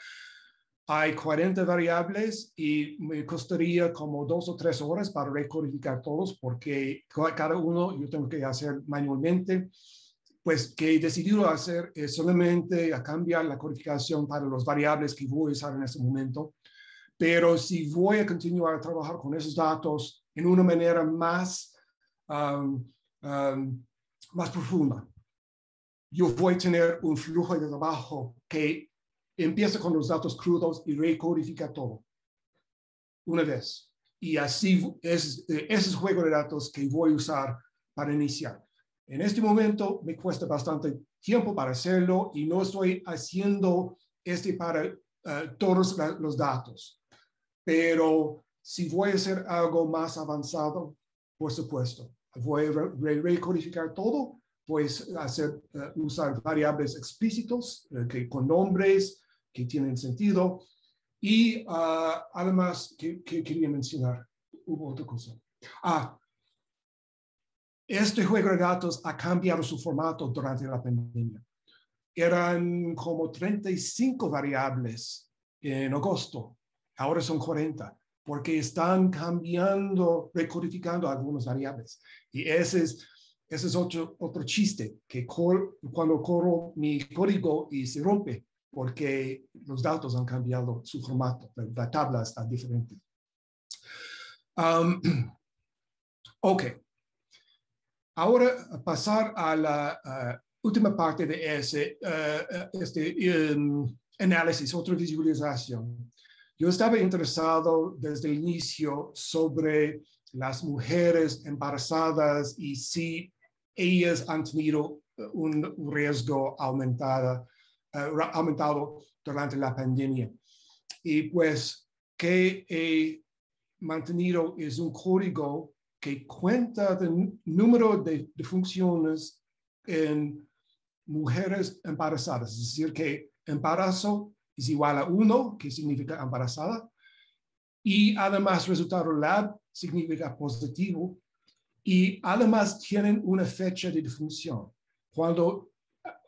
Hay 40 variables y me costaría como 2 o 3 horas para recodificar todos porque cada uno yo tengo que hacer manualmente. Pues que he decidido hacer es solamente a cambiar la codificación para las variables que voy a usar en este momento. Pero si voy a continuar a trabajar con esos datos en una manera más profunda, yo voy a tener un flujo de trabajo que empieza con los datos crudos y recodifica todo una vez. Y así es ese juego de datos que voy a usar para iniciar. En este momento me cuesta bastante tiempo para hacerlo y no estoy haciendo para todos los datos. Pero si voy a hacer algo más avanzado, por supuesto, voy a recodificar todo, pues usar variables explícitos con nombres que tienen sentido. Y además, que quería mencionar, hubo otra cosa. Este juego de datos ha cambiado su formato durante la pandemia. Eran como 35 variables en agosto, ahora son 40, porque están cambiando, recodificando algunas variables. Y ese es otro chiste, que cuando corro mi código y se rompe, porque los datos han cambiado su formato, la tabla está diferente. Ok. Ahora pasar a la última parte de este análisis, otra visualización. Yo estaba interesado desde el inicio sobre las mujeres embarazadas y si ellas han tenido un riesgo aumentado durante la pandemia. Y pues que he mantenido es un código que cuenta el número de funciones en mujeres embarazadas. Es decir, que embarazo es igual a 1, que significa embarazada, y además resultado lab significa positivo, y además tienen una fecha de defunción. Cuando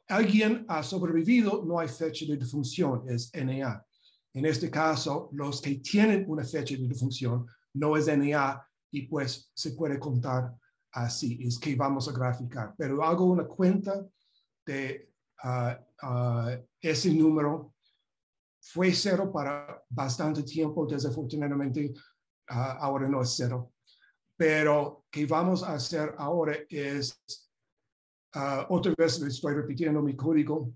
alguien ha sobrevivido, no hay fecha de defunción, es NA. En este caso, los que tienen una fecha de defunción no es NA y pues se puede contar así, es que vamos a graficar. Pero hago una cuenta de ese número. Fue 0 para bastante tiempo, desafortunadamente ahora no es 0. Pero que vamos a hacer ahora es, otra vez estoy repitiendo mi código,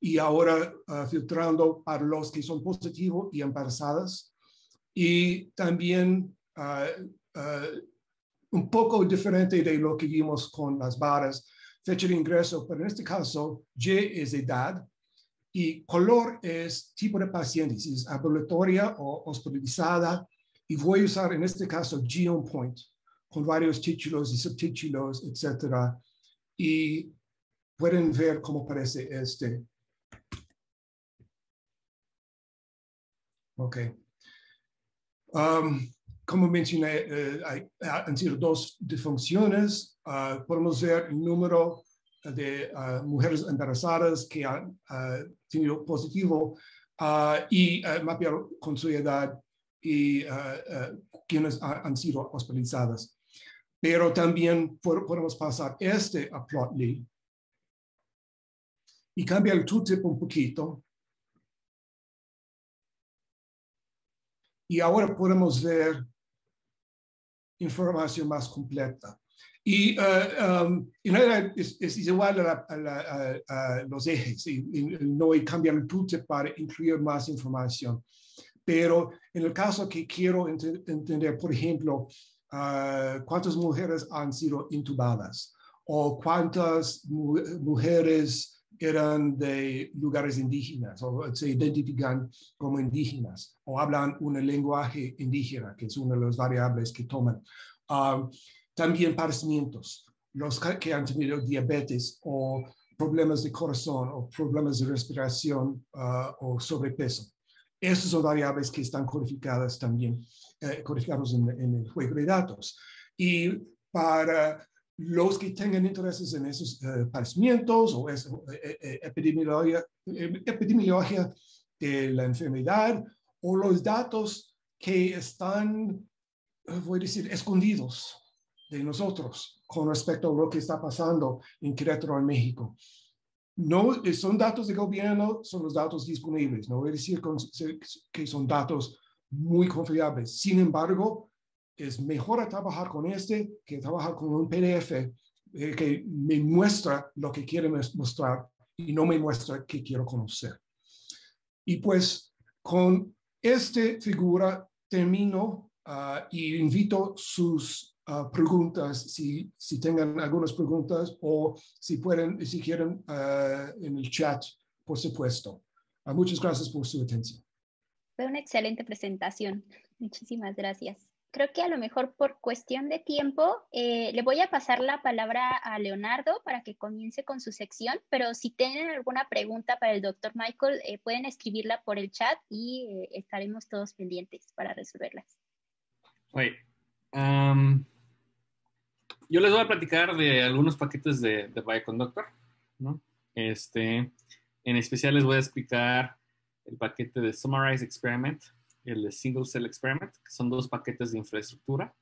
y ahora filtrando para los que son positivos y embarazadas. Y también un poco diferente de lo que vimos con las barras, fecha de ingreso, pero en este caso Y es edad y color es tipo de paciente, si es ambulatoria o hospitalizada. Y voy a usar en este caso Genome Point con varios títulos y subtítulos, etc. Y pueden ver cómo parece este. Ok. Como mencioné, han sido 2 disfunciones. Podemos ver el número de mujeres embarazadas que han tenido positivo y mapear con su edad y quienes han sido hospitalizadas. Pero también podemos pasar a Plotly y cambiar el tooltip un poquito. Y ahora podemos ver información más completa. Y en realidad es igual a los ejes. Y no hay que cambiar el tooltip para incluir más información. Pero en el caso que quiero entender, por ejemplo, cuántas mujeres han sido intubadas o cuántas mujeres eran de lugares indígenas o se identifican como indígenas o hablan un lenguaje indígena, que es una de las variables que toman. También padecimientos, los que han tenido diabetes o problemas de corazón o problemas de respiración o sobrepeso. Esas son variables que están codificadas también, codificados en el juego de datos. Y para los que tengan intereses en esos padecimientos o epidemiología de la enfermedad o los datos que están, voy a decir, escondidos de nosotros con respecto a lo que está pasando en Querétaro, en México. No son datos de gobierno, son los datos disponibles. No voy a decir que son datos muy confiable. Sin embargo, es mejor trabajar con este que trabajar con un PDF que me muestra lo que quiere mostrar y no me muestra qué quiero conocer. Y pues con esta figura termino y invito sus preguntas, si tengan algunas preguntas o si pueden, si quieren en el chat, por supuesto. Muchas gracias por su atención. Fue una excelente presentación. Muchísimas gracias. Creo que a lo mejor por cuestión de tiempo le voy a pasar la palabra a Leonardo para que comience con su sección, pero si tienen alguna pregunta para el doctor Michael, pueden escribirla por el chat y estaremos todos pendientes para resolverlas. Oye, yo les voy a platicar de algunos paquetes de Bioconductor, ¿no? En especial les voy a explicar el paquete de Summarize Experiment y el de Single Cell Experiment, que son dos paquetes de infraestructura.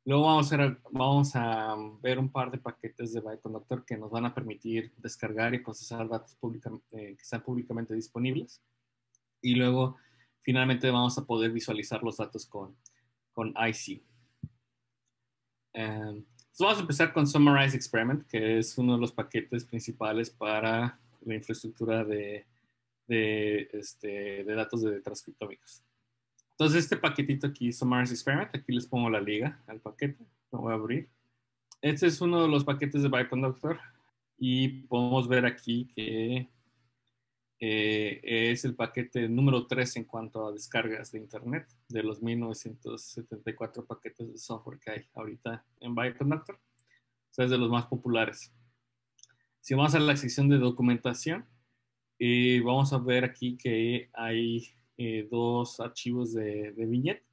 Luego vamos a ver un par de paquetes de Bioconductor que nos van a permitir descargar y procesar datos que están públicamente disponibles. Y luego, finalmente, vamos a poder visualizar los datos con IC. Vamos a empezar con Summarize Experiment, que es uno de los paquetes principales para la infraestructura de datos de transcriptómicos. Entonces, este paquetito aquí, Summarize Experiment, aquí les pongo la liga al paquete, lo voy a abrir. Este es uno de los paquetes de Bioconductor y podemos ver aquí que es el paquete número 3 en cuanto a descargas de Internet de los 1974 paquetes de software que hay ahorita en Bioconductor. O sea, es de los más populares. Si vamos a la sección de documentación, vamos a ver aquí que hay dos archivos de viñet.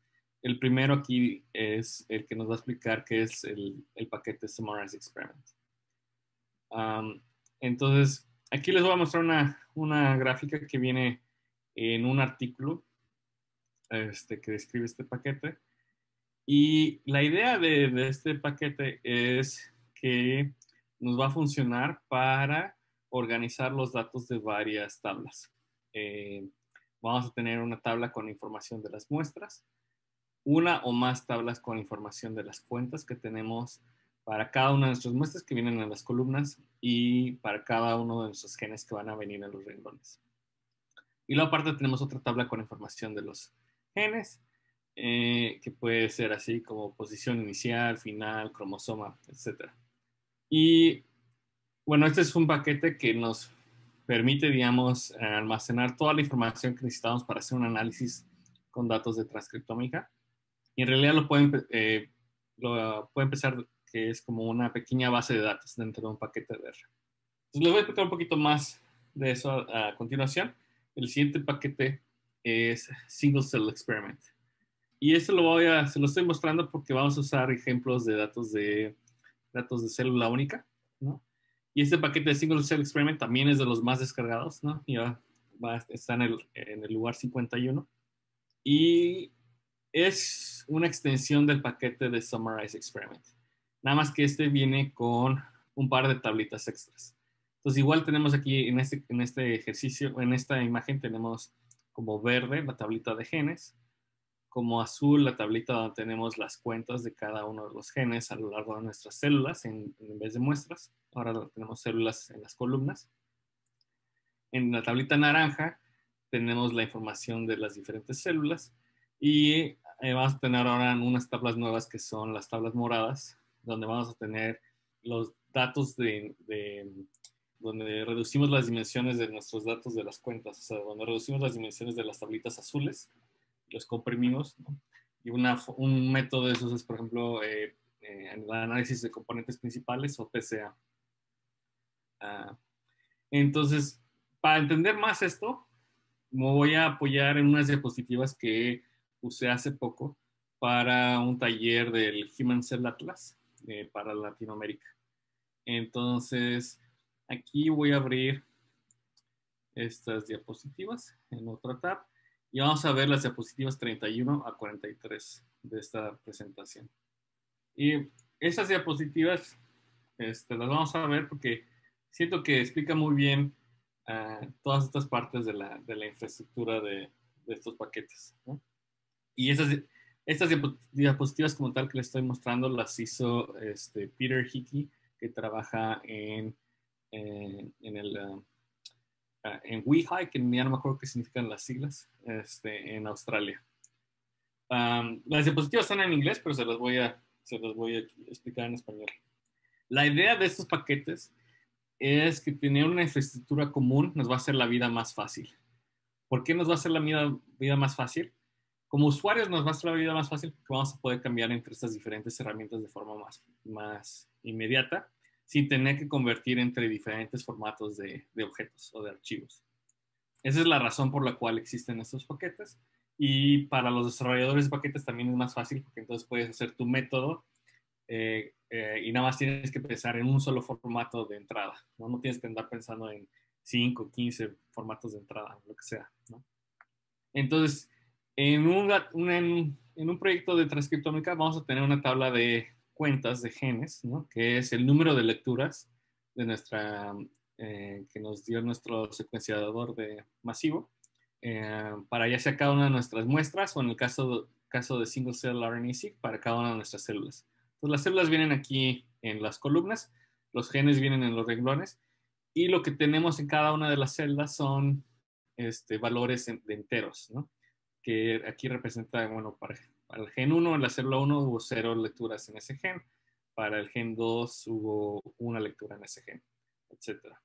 El primero aquí es el que nos va a explicar qué es el paquete Summarize Experiment. Entonces, aquí les voy a mostrar una gráfica que viene en un artículo que describe este paquete. Y la idea de este paquete es que nos va a funcionar para organizar los datos de varias tablas. Vamos a tener una tabla con información de las muestras, una o más tablas con información de las cuentas que tenemos para cada una de nuestras muestras que vienen en las columnas y para cada uno de nuestros genes que van a venir en los renglones. Y luego aparte tenemos otra tabla con información de los genes, que puede ser así como posición inicial, final, cromosoma, etc. Y bueno, este es un paquete que nos permite, digamos, almacenar toda la información que necesitamos para hacer un análisis con datos de transcriptómica. Y en realidad lo puede empezar que es como una pequeña base de datos dentro de un paquete de R. Entonces les voy a explicar un poquito más de eso a continuación. El siguiente paquete es Single Cell Experiment. Y esto se lo estoy mostrando porque vamos a usar ejemplos de datos de célula única, ¿no? Y este paquete de Single Cell Experiment también es de los más descargados, ¿no? Ya está en el lugar 51. Y es una extensión del paquete de Summarize Experiment. Nada más que este viene con un par de tablitas extras. Entonces, igual tenemos aquí en este ejercicio, en esta imagen, tenemos como verde la tablita de genes, como azul la tablita donde tenemos las cuentas de cada uno de los genes a lo largo de nuestras células en vez de muestras. Ahora tenemos células en las columnas. En la tablita naranja tenemos la información de las diferentes células y vamos a tener ahora unas tablas nuevas que son las tablas moradas, donde vamos a tener los datos donde reducimos las dimensiones de nuestros datos de las cuentas, o sea, donde reducimos las dimensiones de las tablitas azules, los comprimimos, ¿no? Y un método de esos es, por ejemplo, el análisis de componentes principales o PCA. Entonces, para entender más esto, me voy a apoyar en unas diapositivas que usé hace poco para un taller del Human Cell Atlas para Latinoamérica. Entonces, aquí voy a abrir estas diapositivas en otra tab y vamos a ver las diapositivas 31 a 43 de esta presentación. Y esas diapositivas las vamos a ver porque siento que explica muy bien todas estas partes de la infraestructura de estos paquetes, ¿no? Y estas diapositivas como tal que les estoy mostrando las hizo Peter Hickey, que trabaja en WEHI, que ya no me acuerdo qué significan las siglas, en Australia. Las diapositivas están en inglés, pero se las voy a explicar en español. La idea de estos paquetes es que tener una infraestructura común nos va a hacer la vida más fácil. ¿Por qué nos va a hacer la vida más fácil? Como usuarios nos va a hacer la vida más fácil porque vamos a poder cambiar entre estas diferentes herramientas de forma más inmediata, sin tener que convertir entre diferentes formatos de objetos o de archivos. Esa es la razón por la cual existen estos paquetes. Y para los desarrolladores de paquetes también es más fácil porque entonces puedes hacer tu método y nada más tienes que pensar en un solo formato de entrada, ¿no? No tienes que andar pensando en 5, 15 formatos de entrada, lo que sea, ¿no? Entonces, en un proyecto de transcriptómica vamos a tener una tabla de cuentas de genes, ¿no? Que es el número de lecturas de que nos dio nuestro secuenciador masivo, para ya sea cada una de nuestras muestras o en el caso de single cell RNA-seq para cada una de nuestras células. Entonces las células vienen aquí en las columnas, los genes vienen en los renglones y lo que tenemos en cada una de las celdas son valores de enteros, ¿no? Que aquí representa, bueno, para el gen 1, en la célula 1 hubo 0 lecturas en ese gen, para el gen 2 hubo 1 lectura en ese gen, etcétera.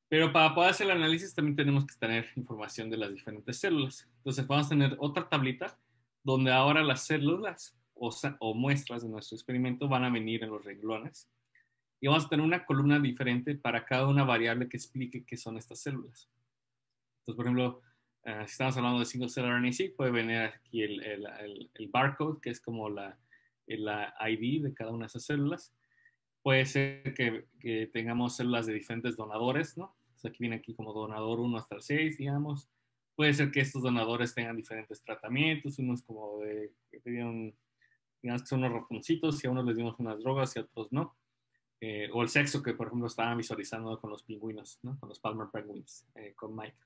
Pero para poder hacer el análisis también tenemos que tener información de las diferentes células. Entonces vamos a tener otra tablita donde ahora las células o muestras de nuestro experimento van a venir en los renglones. Y vamos a tener una columna diferente para cada una variable que explique qué son estas células. Entonces, por ejemplo, si estamos hablando de single cell RNA-seq, puede venir aquí el barcode, que es como el ID de cada una de esas células. Puede ser que tengamos células de diferentes donadores, ¿no? Entonces aquí viene aquí como donador 1 hasta el 6, digamos. Puede ser que estos donadores tengan diferentes tratamientos, unos como digamos que son unos ratoncitos, y a unos les dimos unas drogas y a otros no. O el sexo que, por ejemplo, estaban visualizando con los pingüinos, ¿no? Con los Palmer Penguins, con Mike.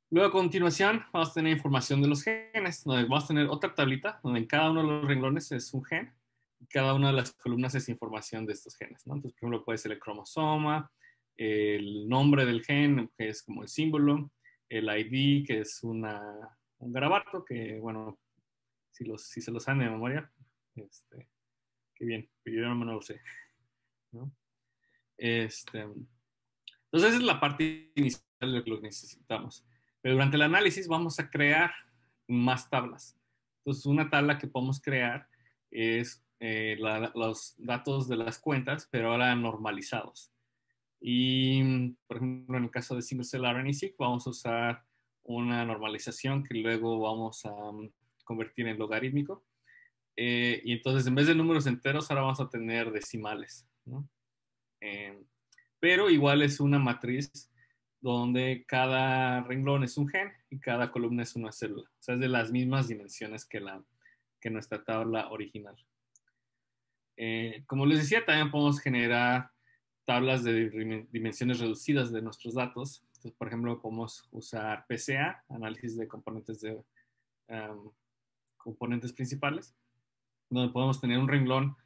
Luego, a continuación, vamos a tener información de los genes, donde vamos a tener otra tablita, donde en cada uno de los renglones es un gen, y cada una de las columnas es información de estos genes, ¿no? Entonces, por ejemplo, puede ser el cromosoma, el nombre del gen, que es como el símbolo, el ID, que es un garabato, que, bueno, si se lo saben de memoria, qué bien, pero yo no lo sé, ¿no? Entonces, esa es la parte inicial de lo que necesitamos. Pero durante el análisis vamos a crear más tablas. Entonces, una tabla que podemos crear es los datos de las cuentas, pero ahora normalizados. Y, por ejemplo, en el caso de single cell RNA-seq, vamos a usar una normalización que luego vamos a convertir en logarítmico. Y entonces, en vez de números enteros, ahora vamos a tener decimales, ¿no? Pero igual es una matriz donde cada renglón es un gen y cada columna es una célula. O sea, es de las mismas dimensiones que nuestra tabla original. Como les decía, también podemos generar tablas de dimensiones reducidas de nuestros datos. Entonces, por ejemplo, podemos usar PCA, análisis de componentes principales, donde podemos tener un renglón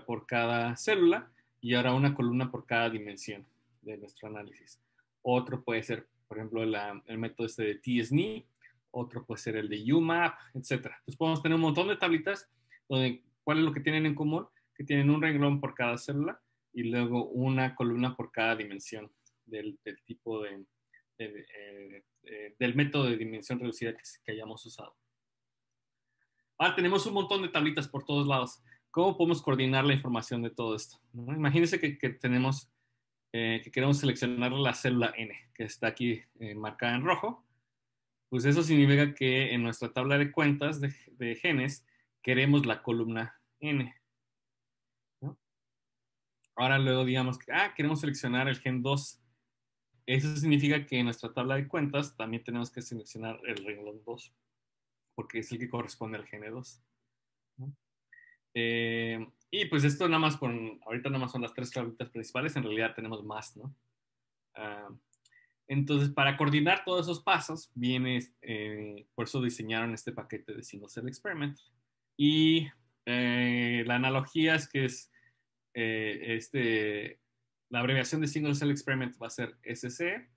por cada célula y ahora una columna por cada dimensión de nuestro análisis. Otro puede ser, por ejemplo, el método de t-SNE, otro puede ser el de UMAP, etc. Entonces podemos tener un montón de tablitas donde, ¿cuál es lo que tienen en común? Que tienen un renglón por cada célula y luego una columna por cada dimensión del tipo del método de dimensión reducida que hayamos usado. Ahora tenemos un montón de tablitas por todos lados. ¿Cómo podemos coordinar la información de todo esto? ¿No? Imagínense que queremos seleccionar la célula N, que está aquí marcada en rojo. Pues eso significa que en nuestra tabla de cuentas de genes queremos la columna N, ¿no? Ahora luego digamos que queremos seleccionar el gen 2. Eso significa que en nuestra tabla de cuentas también tenemos que seleccionar el renglón 2, porque es el que corresponde al gen 2, ¿no? Y pues esto ahorita nada más son las 3 tablitas principales, en realidad tenemos más, ¿no? Entonces, para coordinar todos esos pasos, por eso diseñaron este paquete de Single Cell Experiment. Y la analogía es que la abreviación de Single Cell Experiment va a ser SC,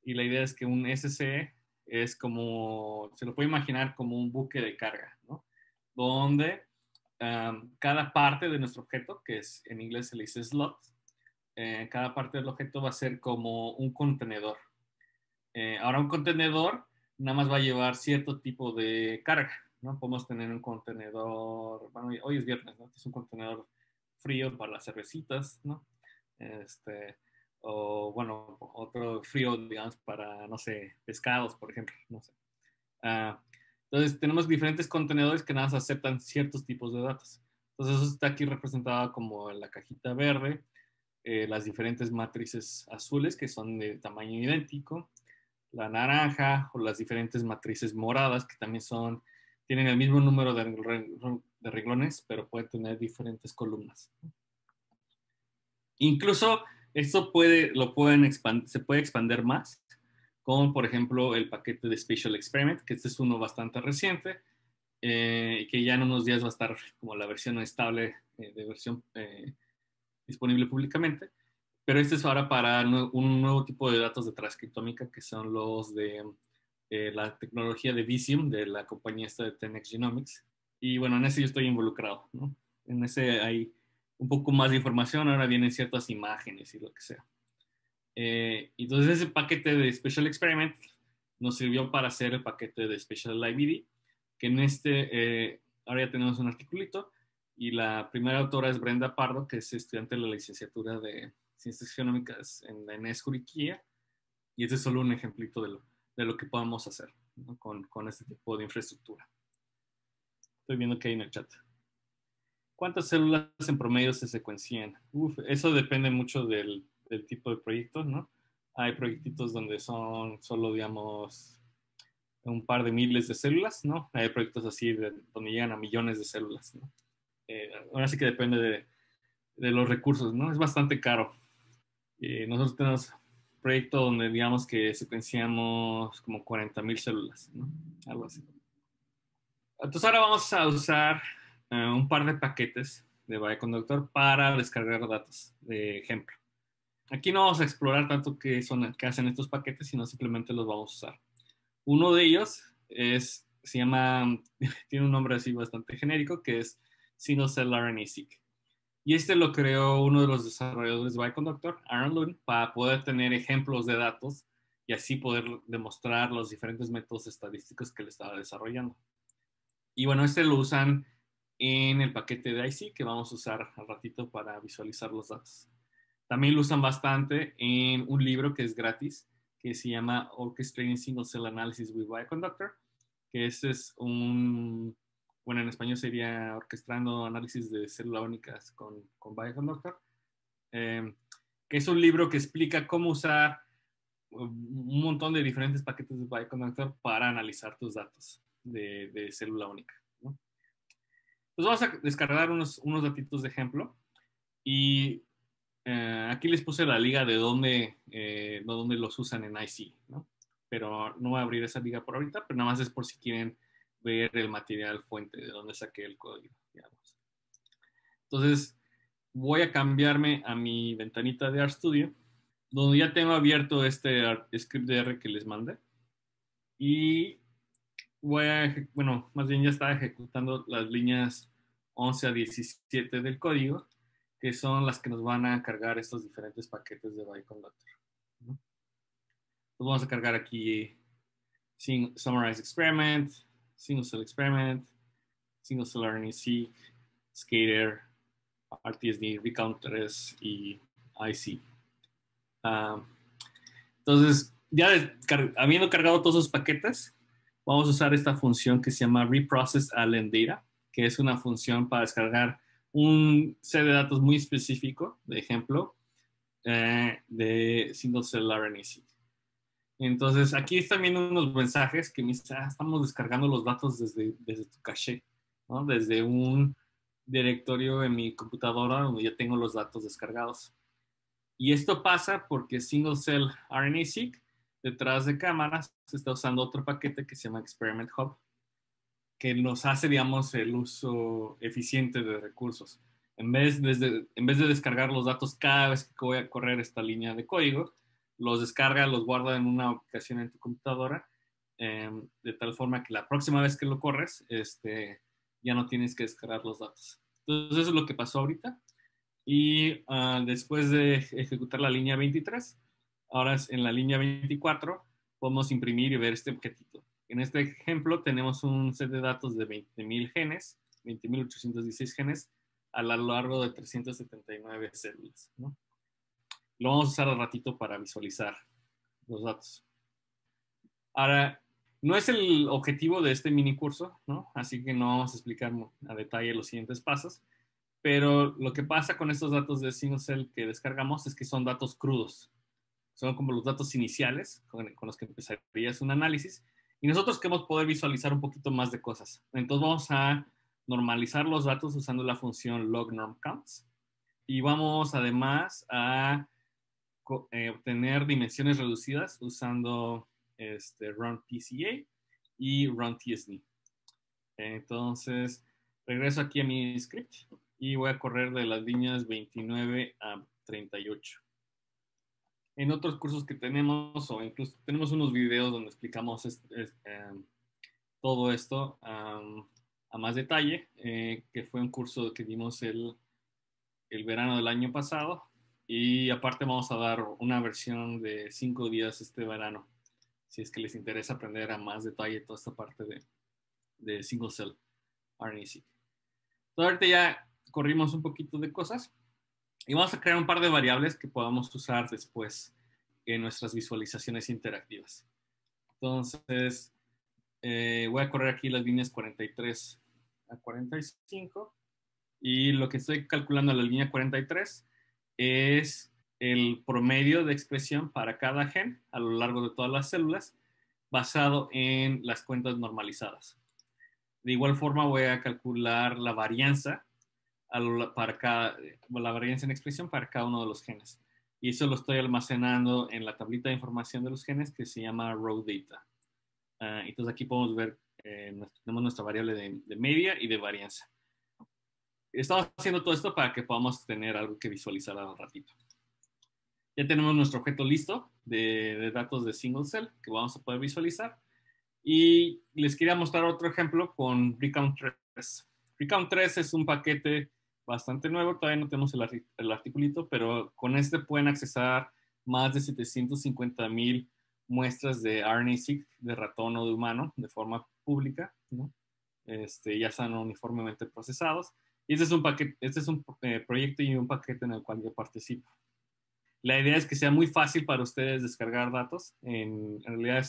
y la idea es que un SC es como, se lo puede imaginar como un buque de carga, ¿no? Donde cada parte de nuestro objeto, que en inglés se le dice slot, cada parte del objeto va a ser como un contenedor. Ahora, un contenedor nada más va a llevar cierto tipo de carga, ¿no? Podemos tener un contenedor, bueno, hoy es viernes, ¿no? Es un contenedor frío para las cervecitas, ¿no? O bueno, otro frío, digamos, para, no sé, pescados, por ejemplo, no sé. Entonces, tenemos diferentes contenedores que nada más aceptan ciertos tipos de datos. Entonces, eso está aquí representado como en la cajita verde, las diferentes matrices azules que son de tamaño idéntico, la naranja o las diferentes matrices moradas que también tienen el mismo número de renglones, pero pueden tener diferentes columnas. Incluso esto se puede expandir más, como por ejemplo el paquete de Spatial Experiment, que este es uno bastante reciente, y que ya en unos días va a estar como la versión estable de versión disponible públicamente. Pero este es ahora para un nuevo tipo de datos de transcriptómica, que son los de la tecnología de Visium, de la compañía esta de 10x Genomics. Y bueno, en ese yo estoy involucrado, ¿no? En ese hay un poco más de información, ahora vienen ciertas imágenes y lo que sea. Entonces ese paquete de Spatial Experiment nos sirvió para hacer el paquete de Spatial IVD, que ahora ya tenemos un articulito, y la primera autora es Brenda Pardo, que es estudiante de la licenciatura de Ciencias Genómicas en la ENES Juriquilla, y este es solo un ejemplito de lo que podemos hacer, ¿no? con este tipo de infraestructura. Estoy viendo que hay en el chat. ¿Cuántas células en promedio se secuencian? Eso depende mucho del tipo de proyectos, ¿no? Hay proyectitos donde son solo, digamos, un par de miles de células, ¿no? Hay proyectos así donde llegan a millones de células, ¿no? Ahora sí que depende de los recursos, ¿no? Es bastante caro. Nosotros tenemos un proyecto donde digamos que secuenciamos como 40,000 células, ¿no? Algo así. Entonces ahora vamos a usar un par de paquetes de Bioconductor para descargar datos de ejemplo. Aquí no vamos a explorar tanto qué hacen estos paquetes, sino simplemente los vamos a usar. Uno de ellos tiene un nombre así bastante genérico, que es Single Cell RNA-seq. Y este lo creó uno de los desarrolladores de Bioconductor, Aaron Lund, para poder tener ejemplos de datos y así poder demostrar los diferentes métodos estadísticos que él estaba desarrollando. Y bueno, este lo usan en el paquete de IC que vamos a usar al ratito para visualizar los datos. También lo usan bastante en un libro que es gratis, que se llama Orchestrating Single Cell Analysis with Bioconductor, que ese es bueno, en español sería Orquestando Análisis de Células Únicas con Bioconductor, que es un libro que explica cómo usar un montón de diferentes paquetes de Bioconductor para analizar tus datos de célula única, ¿no? Pues vamos a descargar unos datitos de ejemplo y aquí les puse la liga de dónde los usan en IC, ¿no? Pero no voy a abrir esa liga por ahorita, pero nada más es por si quieren ver el material fuente de dónde saqué el código, digamos. Entonces, voy a cambiarme a mi ventanita de RStudio, donde ya tengo abierto este script de R que les mandé. Y bueno, más bien ya estaba ejecutando las líneas 11 a 17 del código, que son las que nos van a cargar estos diferentes paquetes de Bioconductor, ¿no? Pues vamos a cargar aquí Summarize Experiment, Single Cell Experiment, Single Cell RNA-seq, Skater, RTSD, Recount3 y IC. Entonces, ya habiendo cargado todos esos paquetes, vamos a usar esta función que se llama reprocess_allen_data, que es una función para descargar un set de datos muy específico, de ejemplo, de single cell RNA-seq. Entonces, aquí están viendo unos mensajes que me dicen, estamos descargando los datos desde tu caché, ¿no? Desde un directorio en mi computadora donde ya tengo los datos descargados. Y esto pasa porque Single Cell RNA-seq detrás de cámaras se está usando otro paquete que se llama Experiment Hub, que nos hace, digamos, el uso eficiente de recursos. En vez de descargar los datos cada vez que voy a correr esta línea de código, los descarga, los guarda en una aplicación en tu computadora, de tal forma que la próxima vez que lo corres, ya no tienes que descargar los datos. Entonces, eso es lo que pasó ahorita. Y después de ejecutar la línea 23, ahora en la línea 24, podemos imprimir y ver este objetito. En este ejemplo tenemos un set de datos de 20.000 genes, 20.816 genes, a lo largo de 379 células, ¿no? Lo vamos a usar al ratito para visualizar los datos. Ahora, no es el objetivo de este mini curso, ¿no? Así que no vamos a explicar a detalle los siguientes pasos, pero lo que pasa con estos datos de single cell que descargamos es que son datos crudos. Son como los datos iniciales con los que empezarías un análisis, y nosotros queremos poder visualizar un poquito más de cosas. Entonces vamos a normalizar los datos usando la función logNormCounts, y vamos además a obtener dimensiones reducidas usando runPCA y runTSD. Entonces regreso aquí a mi script y voy a correr de las líneas 29 a 38. En otros cursos que tenemos, o incluso tenemos unos videos donde explicamos todo esto a más detalle, que fue un curso que dimos el verano del año pasado, y aparte vamos a dar una versión de 5 días este verano, si es que les interesa aprender a más detalle toda esta parte de single cell RNA-seq. Entonces ahorita ya corrimos un poquito de cosas y vamos a crear un par de variables que podamos usar después en nuestras visualizaciones interactivas. Entonces, voy a correr aquí las líneas 43 a 45, y lo que estoy calculando en la línea 43 es el promedio de expresión para cada gen a lo largo de todas las células, basado en las cuentas normalizadas. De igual forma voy a calcular la varianza la varianza en expresión para cada uno de los genes. Y eso lo estoy almacenando en la tablita de información de los genes que se llama raw data. Entonces aquí podemos ver, tenemos nuestra variable de media y de varianza. Estamos haciendo todo esto para que podamos tener algo que visualizar al ratito. Ya tenemos nuestro objeto listo de datos de single cell que vamos a poder visualizar. Y les quería mostrar otro ejemplo con Recount 3. Recount 3 es un paquete bastante nuevo, todavía no tenemos el articulito, pero con este pueden accesar más de 750,000 muestras de RNA-seq de ratón o de humano de forma pública, ¿no? Ya están uniformemente procesados. Y este es un proyecto y un paquete en el cual yo participo. La idea es que sea muy fácil para ustedes descargar datos. En realidad,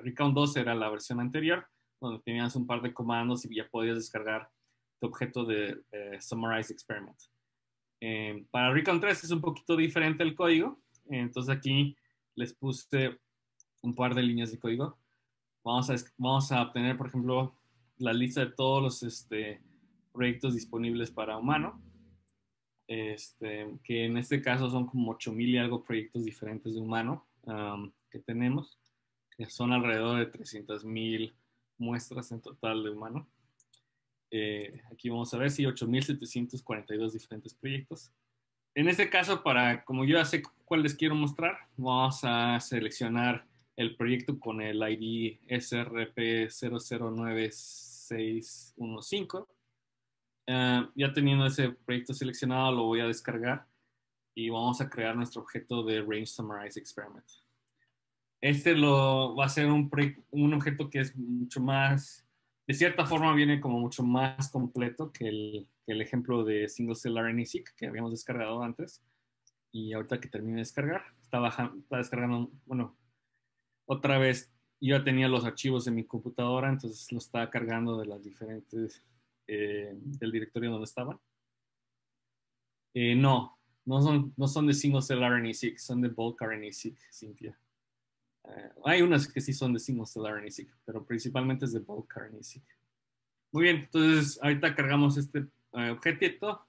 Recount 2 era la versión anterior, donde tenías un par de comandos y ya podías descargar tu objeto de Summarize Experiment. Para Recount 3 es un poquito diferente el código. Entonces aquí les puse un par de líneas de código. Vamos a obtener, por ejemplo, la lista de todos los proyectos disponibles para humano. Que en este caso son como 8,000 y algo proyectos diferentes de humano que tenemos, que son alrededor de 300,000 muestras en total de humano. Aquí vamos a ver si 8,742 diferentes proyectos. En este caso, como yo ya sé cuál les quiero mostrar, vamos a seleccionar el proyecto con el ID SRP009615. Ya teniendo ese proyecto seleccionado, lo voy a descargar y vamos a crear nuestro objeto de Range Summarize Experiment. Va a ser un objeto que es mucho más, de cierta forma viene como mucho más completo que el ejemplo de Single Cell RNA-seq que habíamos descargado antes. Y ahorita que termine de descargar, está descargando, bueno, otra vez yo ya tenía los archivos en mi computadora, entonces lo está cargando de las diferentes, del directorio donde estaban. No son de single cell RNA-seq, son de bulk RNA-seq, Cintia. Hay unas que sí son de single cell RNA-seq, pero principalmente es de bulk RNA-seq. Muy bien, entonces ahorita cargamos este objetito.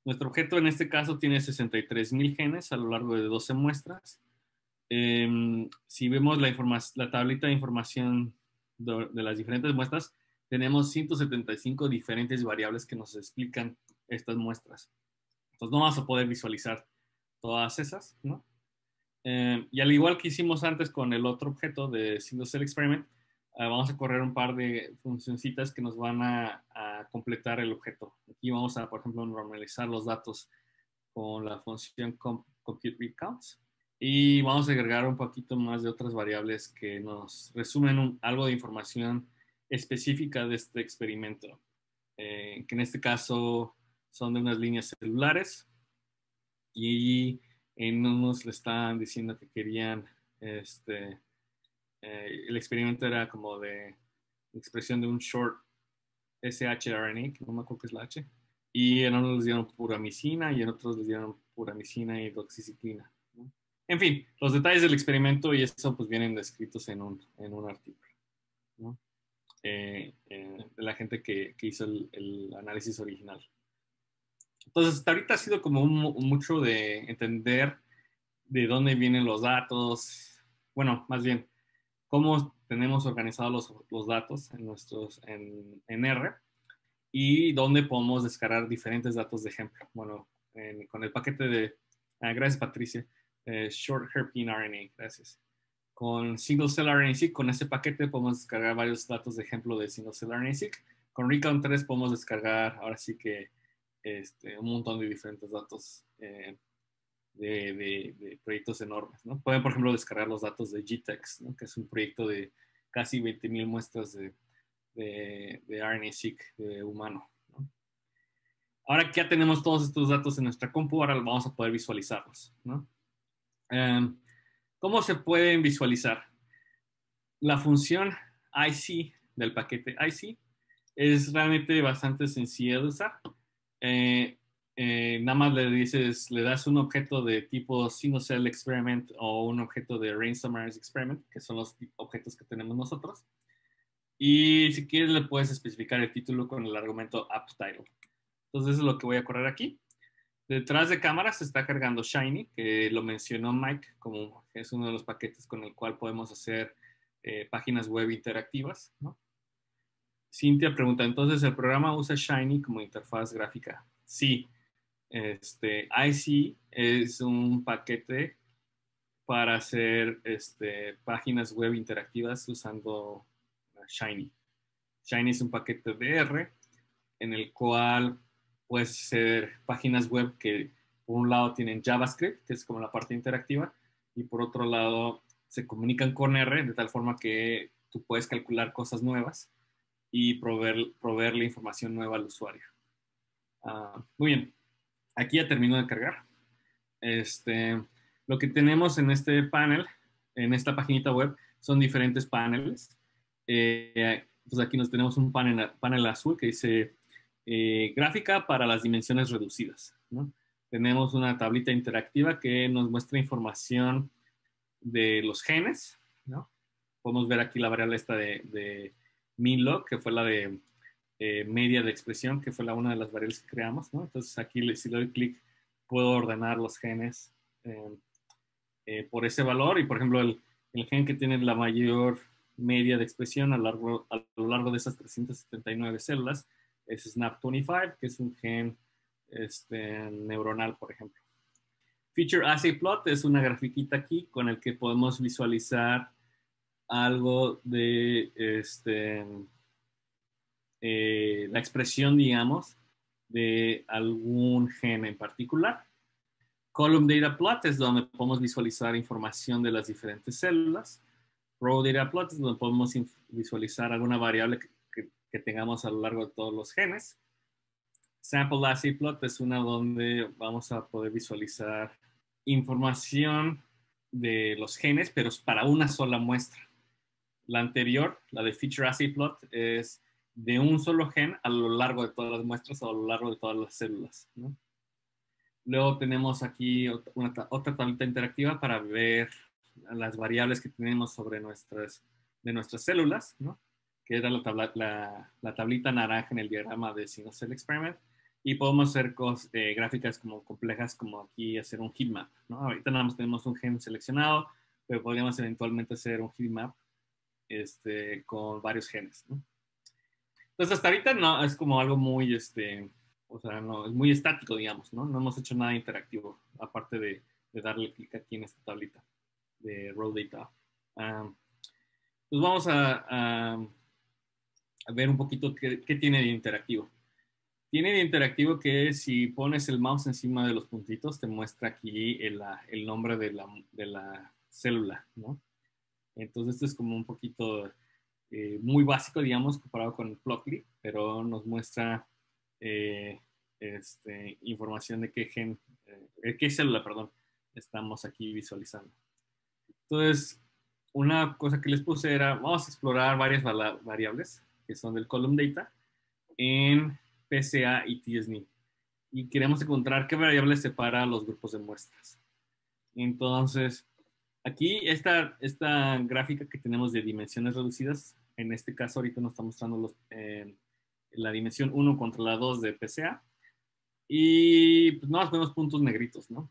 Nuestro objeto en este caso tiene 63,000 genes a lo largo de 12 muestras. Si vemos la tablita de información de las diferentes muestras, tenemos 175 diferentes variables que nos explican estas muestras. Entonces no vamos a poder visualizar todas esas, ¿no? Y al igual que hicimos antes con el otro objeto de Single Cell Experiment, vamos a correr un par de funcioncitas que nos van a completar el objeto. Aquí vamos a, por ejemplo, normalizar los datos con la función compute read counts. Y vamos a agregar un poquito más de otras variables que nos resumen algo de información específica de este experimento, que en este caso son de unas líneas celulares y en unos le estaban diciendo que querían, el experimento era como de expresión de un short shRNA, que no me acuerdo qué es la H, y en unos les dieron puramicina y en otros les dieron puramicina y doxiciclina, ¿no? En fin, los detalles del experimento y eso pues vienen descritos en un artículo, ¿no? De la gente que hizo el análisis original. Entonces, hasta ahorita ha sido como mucho de entender de dónde vienen los datos, bueno, más bien, cómo tenemos organizados los datos en R y dónde podemos descargar diferentes datos de ejemplo. Bueno, con el paquete de, gracias Patricia, Short Herpine RNA, gracias. Con Single Cell RNA-seq, con ese paquete podemos descargar varios datos de ejemplo de Single Cell RNA-seq. Con Recount 3 podemos descargar, ahora sí que, un montón de diferentes datos de proyectos enormes, ¿no? Pueden, por ejemplo, descargar los datos de GTEx, ¿no? Que es un proyecto de casi 20,000 muestras de RNA-seq humano, ¿no? Ahora que ya tenemos todos estos datos en nuestra compu, ahora vamos a poder visualizarlos, ¿no? ¿Cómo se pueden visualizar? La función IC del paquete IC es realmente bastante sencilla de usar. Nada más le das un objeto de tipo Single Cell Experiment o un objeto de Range-Summarized Experiment, que son los objetos que tenemos nosotros. Y si quieres le puedes especificar el título con el argumento appTitle. Entonces eso es lo que voy a correr aquí. Detrás de cámaras se está cargando Shiny, que lo mencionó Mike, como es uno de los paquetes con el cual podemos hacer páginas web interactivas, ¿no? Cintia pregunta, entonces, ¿el programa usa Shiny como interfaz gráfica? Sí. IC es un paquete para hacer páginas web interactivas usando Shiny. Shiny es un paquete de R en el cual puedes hacer páginas web que por un lado tienen JavaScript, que es como la parte interactiva, y por otro lado se comunican con R de tal forma que tú puedes calcular cosas nuevas y proveerle información nueva al usuario. Muy bien, aquí ya terminó de cargar. Lo que tenemos en este panel, en esta paginita web, son diferentes paneles. Pues aquí nos tenemos un panel azul que dice gráfica para las dimensiones reducidas, ¿no? Tenemos una tablita interactiva que nos muestra información de los genes, ¿no? Podemos ver aquí la variable esta de minlog, que fue la de media de expresión, que fue una de las variables que creamos, ¿no? Entonces aquí si le doy clic puedo ordenar los genes por ese valor y por ejemplo el gen que tiene la mayor media de expresión a lo largo de esas 379 células es SNAP25, que es un gen neuronal, por ejemplo. Feature Assay Plot es una grafiquita aquí con el que podemos visualizar algo de la expresión, digamos, de algún gen en particular. Column Data Plot es donde podemos visualizar información de las diferentes células. Row Data Plot es donde podemos visualizar alguna variable que tengamos a lo largo de todos los genes. Sample Assay Plot es una donde vamos a poder visualizar información de los genes, pero es para una sola muestra. La anterior, la de Feature Assay Plot, es de un solo gen a lo largo de todas las muestras o a lo largo de todas las células, ¿no? Luego tenemos aquí otra tablita interactiva para ver las variables que tenemos sobre nuestras células, ¿no? Que era la tablita naranja en el diagrama de Single Cell Experiment. Y podemos hacer gráficas como complejas, como aquí hacer un heatmap, ¿no? Ahorita nada más tenemos un gen seleccionado, pero podríamos eventualmente hacer un heatmap con varios genes, ¿no? Entonces, hasta ahorita no, es como algo muy, o sea, no, es muy estático, digamos, ¿no? No hemos hecho nada interactivo, aparte de darle clic aquí en esta tablita de Raw Data. Pues vamos a ver un poquito qué tiene de interactivo. Tiene de interactivo que si pones el mouse encima de los puntitos, te muestra aquí el nombre de la célula, ¿no? Entonces, esto es como un poquito muy básico, digamos, comparado con el Plotly, pero nos muestra información de qué célula, perdón, estamos aquí visualizando. Entonces, una cosa que les puse era, vamos a explorar varias variables que son del column data en PCA y TSNE. Y queremos encontrar qué variable separa los grupos de muestras. Entonces, aquí esta gráfica que tenemos de dimensiones reducidas, en este caso ahorita nos está mostrando la dimensión 1 contra la 2 de PCA. Y pues no vemos puntos negritos, ¿no?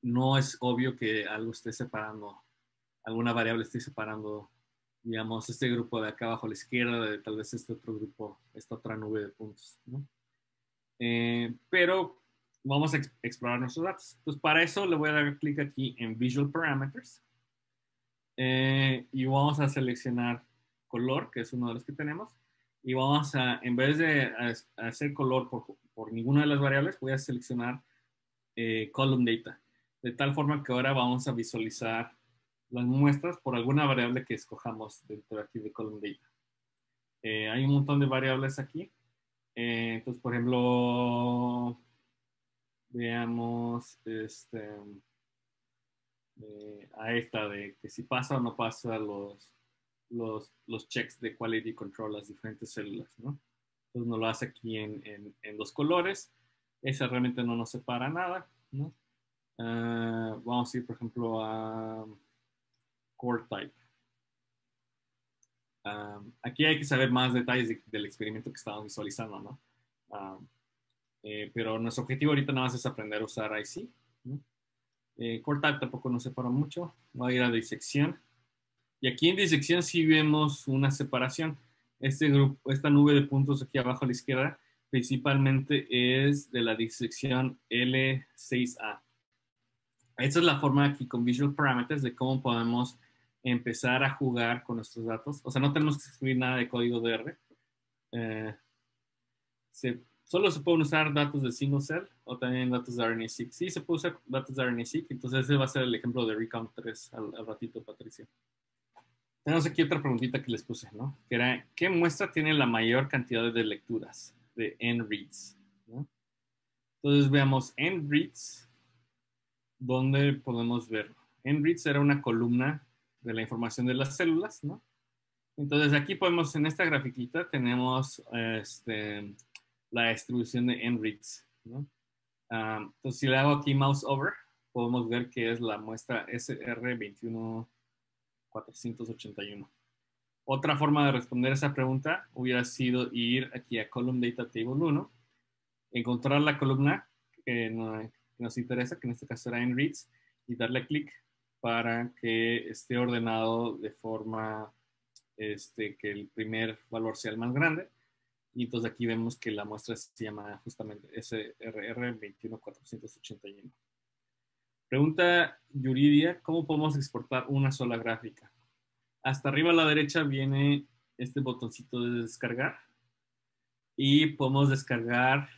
No es obvio que algo esté separando, alguna variable esté separando, digamos, este grupo de acá abajo a la izquierda de tal vez este otro grupo, esta otra nube de puntos, ¿no? Pero vamos a explorar nuestros datos. Entonces, para eso le voy a dar clic aquí en Visual Parameters y vamos a seleccionar color, que es uno de los que tenemos, y vamos a, en vez de hacer color por ninguna de las variables, voy a seleccionar Column Data, de tal forma que ahora vamos a visualizar las muestras por alguna variable que escojamos dentro de aquí de Column Data. Hay un montón de variables aquí. Entonces, por ejemplo, veamos a esta de que si pasa o no pasa los checks de quality control a las diferentes células, ¿no? Entonces nos lo hace aquí en los colores. Esa realmente no nos separa nada, ¿no? Vamos a ir, por ejemplo, a core type. Aquí hay que saber más detalles del experimento que estamos visualizando, ¿no? Pero nuestro objetivo ahorita nada más es aprender a usar IC, ¿no? Core type tampoco nos separa mucho. Voy a ir a disección. Y aquí en disección sí vemos una separación. Esta nube de puntos aquí abajo a la izquierda principalmente es de la disección L6A. Esta es la forma aquí con Visual Parameters de cómo podemos empezar a jugar con nuestros datos. O sea, no tenemos que escribir nada de código de R. Solo se pueden usar datos de single cell o también datos de RNA-seq. Sí, se puede usar datos de RNA-seq. Entonces ese va a ser el ejemplo de Recount 3 al ratito, Patricia. Tenemos aquí otra preguntita que les puse, ¿no? Que era, ¿qué muestra tiene la mayor cantidad de lecturas de N-reads? ¿No? Entonces veamos N-reads, ¿dónde podemos verlo? N-reads era una columna de la información de las células, ¿no? Entonces aquí podemos, en esta grafiquita, tenemos la distribución de N-reads, ¿no? Entonces si le hago aquí mouse over, podemos ver que es la muestra SR21481. Otra forma de responder esa pregunta hubiera sido ir aquí a Column Data Table 1, encontrar la columna que nos interesa, que en este caso era N-reads, y darle clic para que esté ordenado de forma que el primer valor sea el más grande. Y entonces aquí vemos que la muestra se llama justamente SRR21481. Pregunta Yuridia, ¿cómo podemos exportar una sola gráfica? Hasta arriba a la derecha viene este botoncito de descargar y podemos descargar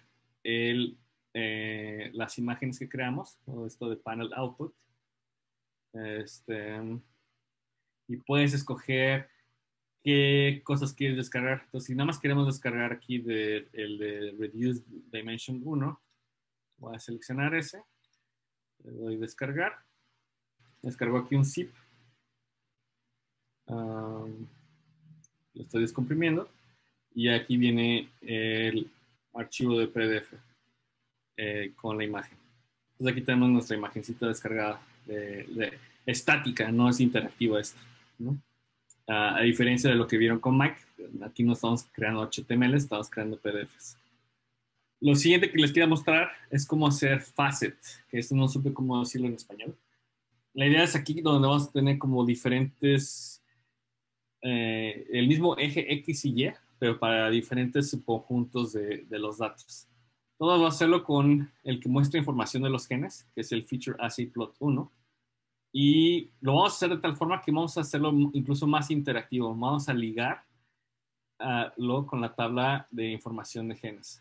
las imágenes que creamos, todo esto de panel output. Y puedes escoger qué cosas quieres descargar. Entonces, si nada más queremos descargar aquí el de Reduced Dimension 1, voy a seleccionar ese, le doy descargar, descargo aquí un zip, lo estoy descomprimiendo y aquí viene el archivo de PDF con la imagen. Entonces aquí tenemos nuestra imagencita descargada estática, no es interactiva esta, ¿no? A diferencia de lo que vieron con Mike, aquí no estamos creando HTML, estamos creando PDFs. Lo siguiente que les quiero mostrar es cómo hacer facet, que esto no supe cómo decirlo en español. la idea es aquí donde vamos a tener como diferentes, el mismo eje X y Y, pero para diferentes subconjuntos de los datos. Todo vamos a hacerlo con el que muestra información de los genes, que es el Feature Assay Plot 1. Y lo vamos a hacer de tal forma que vamos a hacerlo incluso más interactivo. Vamos a ligar luego con la tabla de información de genes.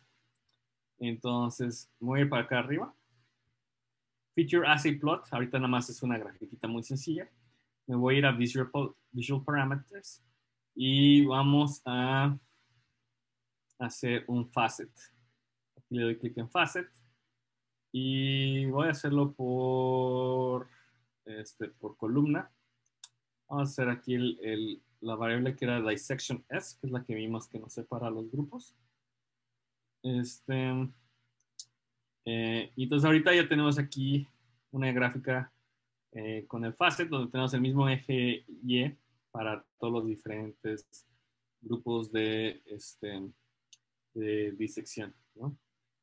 Entonces, voy a ir para acá arriba. Feature Assay Plot, ahorita nada más es una grafiquita muy sencilla. Me voy a ir a Visual Parameters y vamos a hacer un facet. Aquí le doy clic en facet y voy a hacerlo por columna. Vamos a hacer aquí la variable que era dissection s, que es la que vimos que nos separa los grupos. Y entonces ahorita ya tenemos aquí una gráfica con el facet, donde tenemos el mismo eje Y para todos los diferentes grupos de disección, ¿no?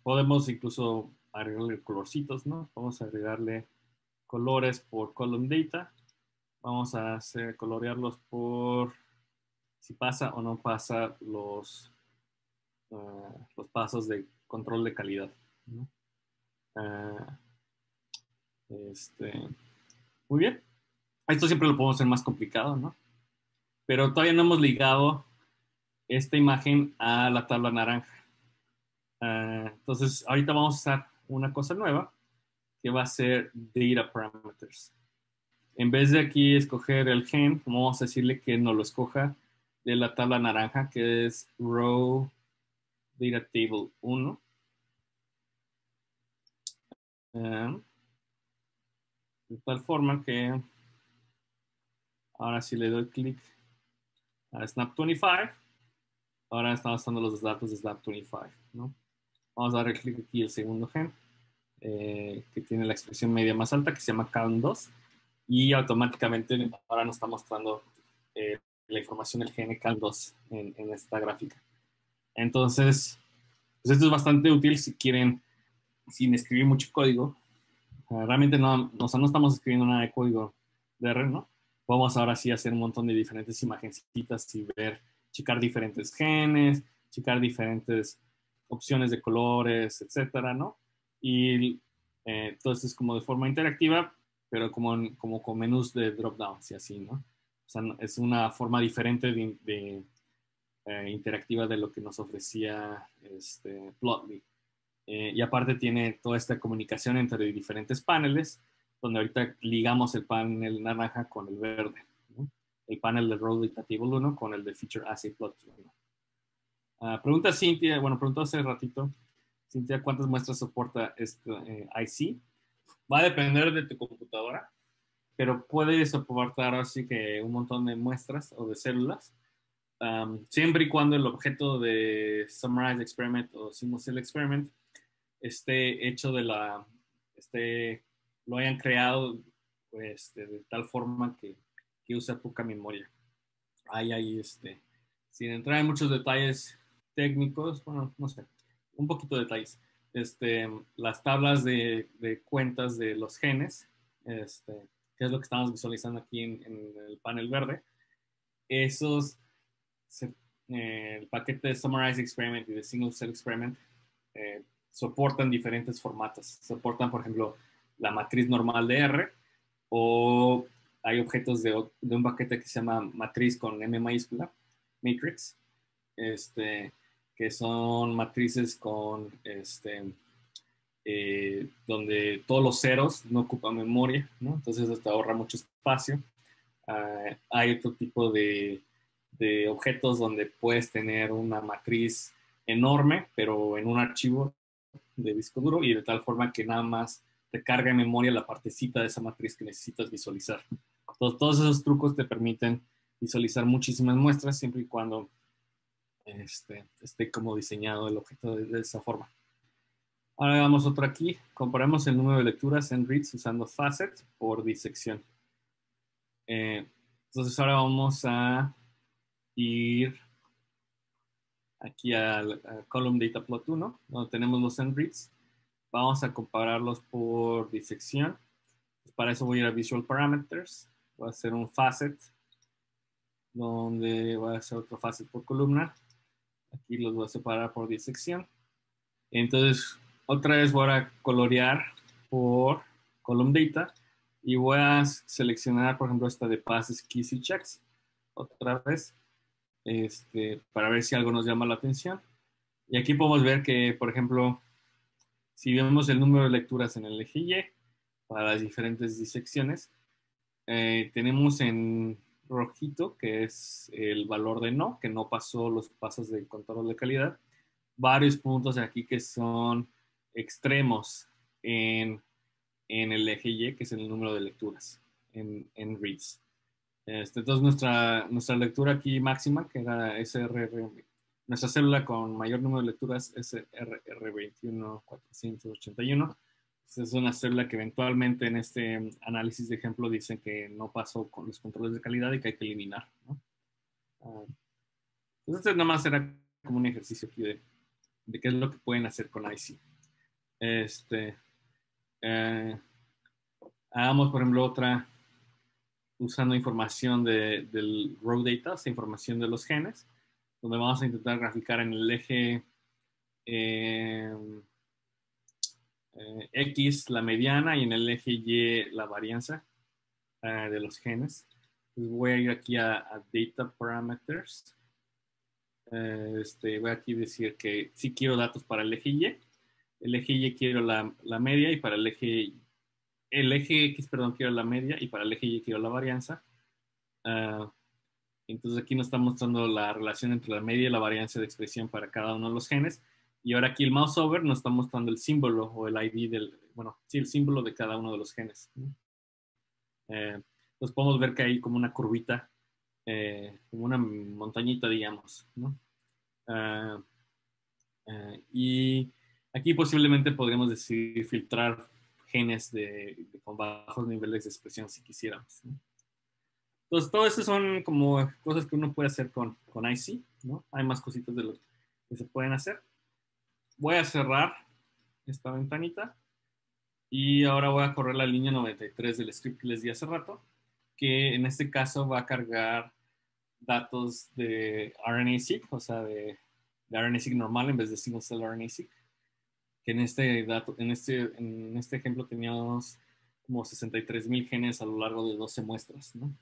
Podemos incluso agregarle colorcitos, ¿no? Vamos a agregarle colores por column data. Vamos a colorearlos por si pasa o no pasa los pasos de control de calidad, ¿no? Muy bien. Esto siempre lo podemos hacer más complicado, ¿no? Pero todavía no hemos ligado esta imagen a la tabla naranja. Entonces, ahorita vamos a usar una cosa nueva que va a ser Data Parameters. En vez de aquí escoger el gen, vamos a decirle que nos lo escoja de la tabla naranja, que es Row Data Table 1. De tal forma que ahora si le doy clic a Snap 25, ahora estamos dando los datos de Snap 25, ¿no? Vamos a darle clic aquí el segundo gen, que tiene la expresión media más alta, que se llama CALM2, y automáticamente ahora nos está mostrando la información del gen CALM2 en esta gráfica. Entonces, pues esto es bastante útil si quieren, sin escribir mucho código. Realmente no estamos escribiendo nada de código de R, ¿no? Vamos ahora sí a hacer un montón de diferentes imagencitas y checar diferentes genes, checar diferentes opciones de colores, etcétera, ¿no? Y todo esto es como de forma interactiva, pero como con menús de drop-downs y así, ¿no? O sea, es una forma diferente de interactiva de lo que nos ofrecía Plotly. Y aparte tiene toda esta comunicación entre diferentes paneles, donde ahorita ligamos el panel naranja con el verde, ¿no? El panel de Row Data Table 1 con el de Feature Assay Plot 1. Pregunta Cintia, preguntó hace ratito, Cintia, ¿cuántas muestras soporta este IC? Va a depender de tu computadora, pero puede soportar así que un montón de muestras o de células, siempre y cuando el objeto de Summarize Experiment o Single Cell Experiment esté hecho lo hayan creado de tal forma que usa poca memoria. Ahí, sin entrar en muchos detalles técnicos, no sé, un poquito de detalles. Las tablas de cuentas de los genes, que es lo que estamos visualizando aquí en el panel verde, esos, el paquete de Summarize Experiment y de Single Cell Experiment, soportan diferentes formatos. Soportan, por ejemplo, la matriz normal de R, o hay objetos de un paquete que se llama matriz con M mayúscula, matrix, que son matrices con donde todos los ceros no ocupan memoria, ¿no? Entonces esto ahorra mucho espacio. Hay otro tipo de objetos donde puedes tener una matriz enorme, pero en un archivo de disco duro, y de tal forma que nada más te carga en memoria la partecita de esa matriz que necesitas visualizar. Entonces, todos esos trucos te permiten visualizar muchísimas muestras siempre y cuando esté como diseñado el objeto de esa forma. Ahora hagamos otro aquí. Comparamos el número de lecturas en reads usando facet por disección. Entonces ahora vamos a ir aquí al column data plot 1, donde tenemos los end reads. Vamos a compararlos por disección. Para eso voy a ir a Visual Parameters, voy a hacer un facet, donde voy a hacer otro facet por columna. Aquí los voy a separar por disección. Entonces, otra vez voy a colorear por column data y voy a seleccionar, por ejemplo, esta de passes, keys y checks. Otra vez, para ver si algo nos llama la atención. Y aquí podemos ver que, por ejemplo, si vemos el número de lecturas en el eje Y para las diferentes disecciones, tenemos en rojito, que es el valor de no, que no pasó los pasos de control de calidad, varios puntos aquí que son extremos en el eje Y, que es el número de lecturas en reads. Entonces nuestra lectura aquí máxima, que era SRR, nuestra célula con mayor número de lecturas es SRR21481. Es una célula que eventualmente en este análisis de ejemplo dicen que no pasó con los controles de calidad y que hay que eliminar, ¿no? Entonces nada más era como un ejercicio aquí de qué es lo que pueden hacer con IC. Hagamos, por ejemplo, otra usando información del raw data, esa información de los genes, donde vamos a intentar graficar en el eje X la mediana y en el eje Y la varianza de los genes. Entonces voy a ir aquí a Data Parameters. Voy aquí a decir que sí quiero datos para el eje Y. El eje Y quiero la media y para el eje X, perdón, quiero la media y para el eje Y quiero la varianza. Entonces aquí nos está mostrando la relación entre la media y la varianza de expresión para cada uno de los genes. Y ahora aquí el mouse over nos está mostrando el símbolo o el ID el símbolo de cada uno de los genes. Entonces podemos ver que hay como una curvita, como una montañita, digamos, ¿no? Y aquí posiblemente podríamos decidir filtrar genes con bajos niveles de expresión si quisiéramos, ¿no? Entonces, todo eso son como cosas que uno puede hacer con IC, ¿no? Hay más cositas de lo que se pueden hacer. Voy a cerrar esta ventanita y ahora voy a correr la línea 93 del script que les di hace rato, que en este caso va a cargar datos de RNA-seq, o sea, de RNA-seq normal en vez de single cell RNA-seq, que en este ejemplo teníamos como 63,000 genes a lo largo de 12 muestras, ¿no?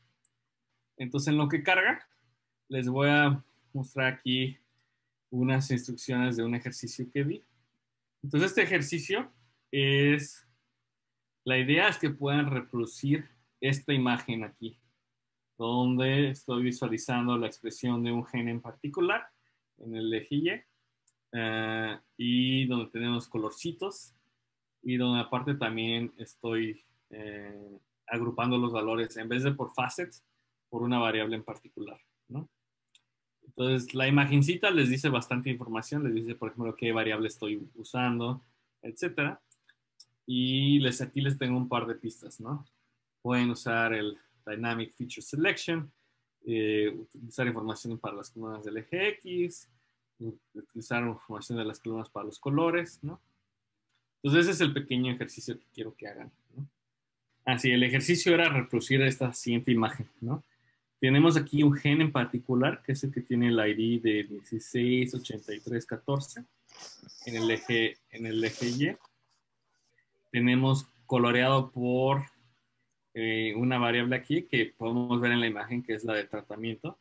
Entonces, en lo que carga, les voy a mostrar aquí unas instrucciones de un ejercicio que vi. Entonces, este ejercicio la idea es que puedan reproducir esta imagen aquí, donde estoy visualizando la expresión de un gen en particular en el eje Y, y donde tenemos colorcitos y donde aparte también estoy agrupando los valores en vez de por facets, por una variable en particular, ¿no? Entonces, la imagencita les dice bastante información, les dice, por ejemplo, qué variable estoy usando, etcétera. Y aquí les tengo un par de pistas, ¿no? Pueden usar el Dynamic Feature Selection, utilizar información para las columnas del eje X, utilizar información de las columnas para los colores, ¿no? Entonces, ese es el pequeño ejercicio que quiero que hagan, ¿no? Así, el ejercicio era reproducir esta siguiente imagen, ¿no? Tenemos aquí un gen en particular, que es el que tiene el ID de 168314 en el eje Y. Tenemos coloreado por una variable aquí que podemos ver en la imagen, que es la de tratamiento.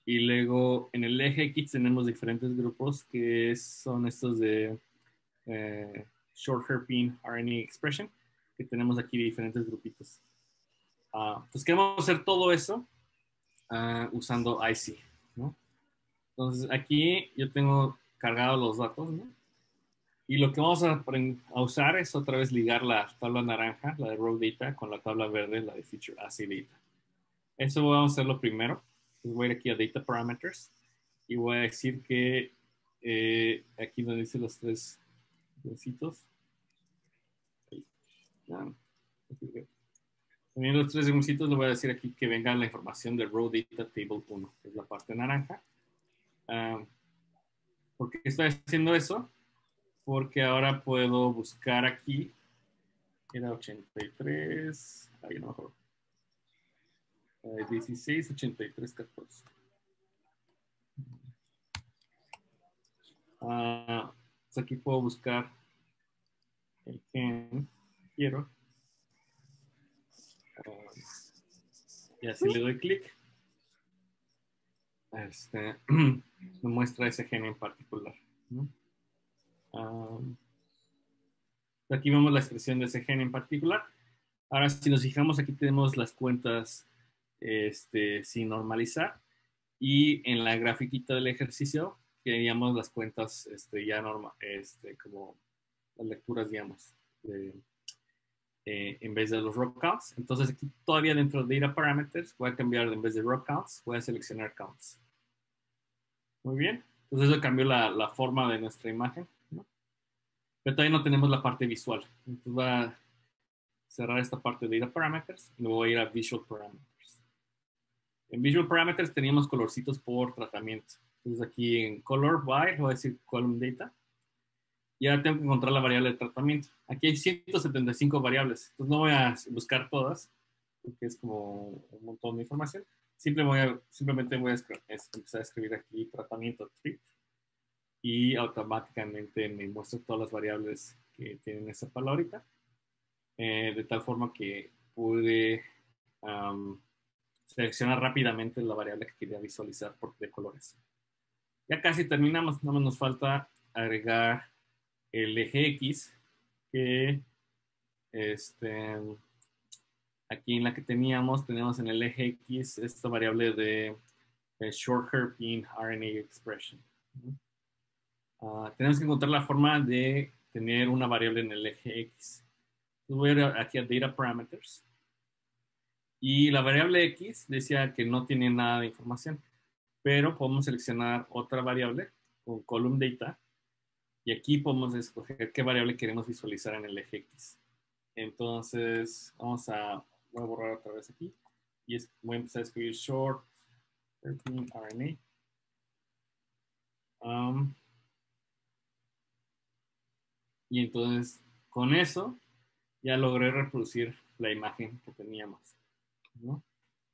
Y luego en el eje X tenemos diferentes grupos que son estos de Short Hairpin RNA Expression, que tenemos aquí diferentes grupitos. Pues queremos hacer todo eso usando IC, ¿no? Entonces aquí yo tengo cargados los datos, ¿no? Y lo que vamos a usar es otra vez ligar la tabla naranja, la de Raw Data, con la tabla verde, la de Feature Assay Data. Eso vamos a hacerlo primero. Entonces voy a ir aquí a Data Parameters y voy a decir que aquí donde dice los tres botoncitos. También los tres botoncitos le voy a decir aquí que venga la información de Raw Data Table 1, que es la parte naranja. ¿Por qué estoy haciendo eso? Porque ahora puedo buscar aquí era 83, ahí no me acuerdo. 16, 83, 14. Pues aquí puedo buscar el gen que quiero. Y así le doy clic. Me muestra ese gen en particular, ¿no? Aquí vemos la expresión de ese gen en particular. Ahora, si nos fijamos, aquí tenemos las cuentas sin normalizar. Y en la grafiquita del ejercicio, queríamos las cuentas ya normal, como las lecturas, digamos, en vez de los row counts. Entonces, aquí todavía dentro de Data Parameters, voy a cambiar, en vez de row counts, voy a seleccionar counts. Muy bien. Entonces, eso cambió la forma de nuestra imagen, ¿no? Pero todavía no tenemos la parte visual. Entonces, voy a cerrar esta parte de Data Parameters y luego voy a ir a Visual Parameters. En Visual Parameters teníamos colorcitos por tratamiento. Entonces aquí en Color By voy a decir Column Data. Y ahora tengo que encontrar la variable de tratamiento. Aquí hay 175 variables. Entonces no voy a buscar todas, porque es como un montón de información. Simplemente voy a empezar a escribir aquí tratamiento treat. Y automáticamente me muestra todas las variables que tienen esa palabrita. De tal forma que pude seleccionar rápidamente la variable que quería visualizar de colores. Ya casi terminamos, nada más nos falta agregar el eje X, que aquí en la que tenemos en el eje X esta variable de short hairpin RNA expression. Tenemos que encontrar la forma de tener una variable en el eje X. Entonces voy a ir aquí a Data Parameters. Y la variable X decía que no tiene nada de información, pero podemos seleccionar otra variable con column data y aquí podemos escoger qué variable queremos visualizar en el eje X. Entonces, voy a borrar otra vez aquí y voy a empezar a escribir short RNA. Y entonces, con eso, ya logré reproducir la imagen que teníamos, ¿no?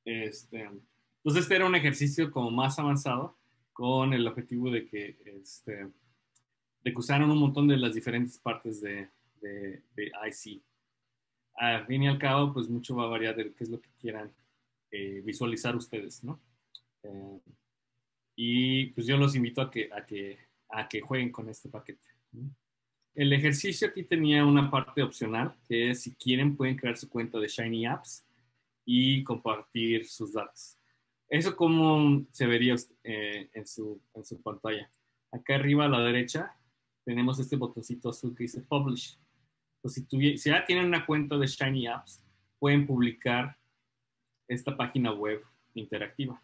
Entonces, este era un ejercicio como más avanzado con el objetivo de que, de que usaran un montón de las diferentes partes de IC. Al fin y al cabo, pues mucho va a variar de qué es lo que quieran visualizar ustedes, ¿no? Y pues yo los invito a que jueguen con este paquete, ¿no? El ejercicio aquí tenía una parte opcional, que es si quieren pueden crear su cuenta de Shiny Apps y compartir sus datos. ¿Eso cómo se vería en su pantalla? Acá arriba a la derecha tenemos este botoncito azul que dice Publish. Entonces, si ya tienen una cuenta de Shiny Apps, pueden publicar esta página web interactiva.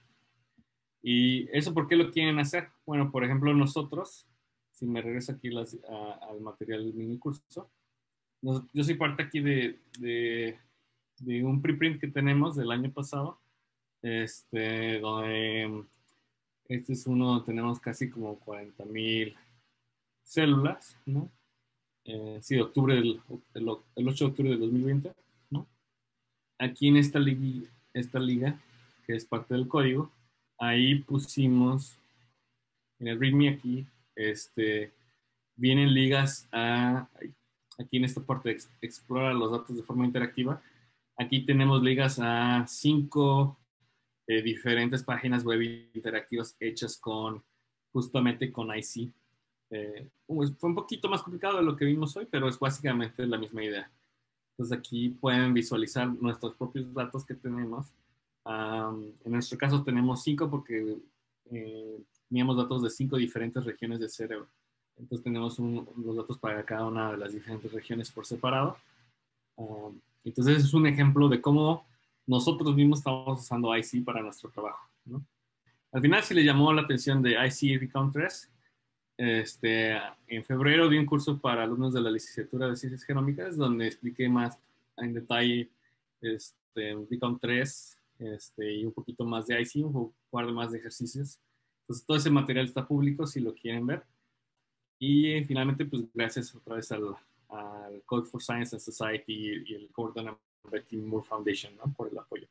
¿Y eso por qué lo quieren hacer? Bueno, por ejemplo, nosotros, si me regreso aquí al material del mini curso, yo soy parte aquí de un preprint que tenemos del año pasado, donde este es uno donde tenemos casi como 40,000 células, ¿no? Sí, el 8 de octubre del 2020, ¿no? Aquí en esta liga, que es parte del código, ahí pusimos, en el README aquí, vienen ligas aquí en esta parte de explora los datos de forma interactiva. Aquí tenemos ligas a 5 diferentes páginas web interactivas hechas justamente con IC. Fue un poquito más complicado de lo que vimos hoy, pero es básicamente la misma idea. Entonces aquí pueden visualizar nuestros propios datos que tenemos. En nuestro caso tenemos 5 porque teníamos datos de 5 diferentes regiones del cerebro. Entonces tenemos los datos para cada una de las diferentes regiones por separado. Entonces es un ejemplo de cómo nosotros mismos estamos usando IC para nuestro trabajo, ¿no? Al final sí le llamó la atención de IC Recount 3. En febrero di un curso para alumnos de la licenciatura de Ciencias Genómicas donde expliqué más en detalle Recount 3 y un poquito más de IC, un par de más de ejercicios. Entonces todo ese material está público si lo quieren ver. Y finalmente, pues gracias otra vez a al Code for Science and Society y el Gordon and Betty Moore Foundation, ¿no? Por el apoyo.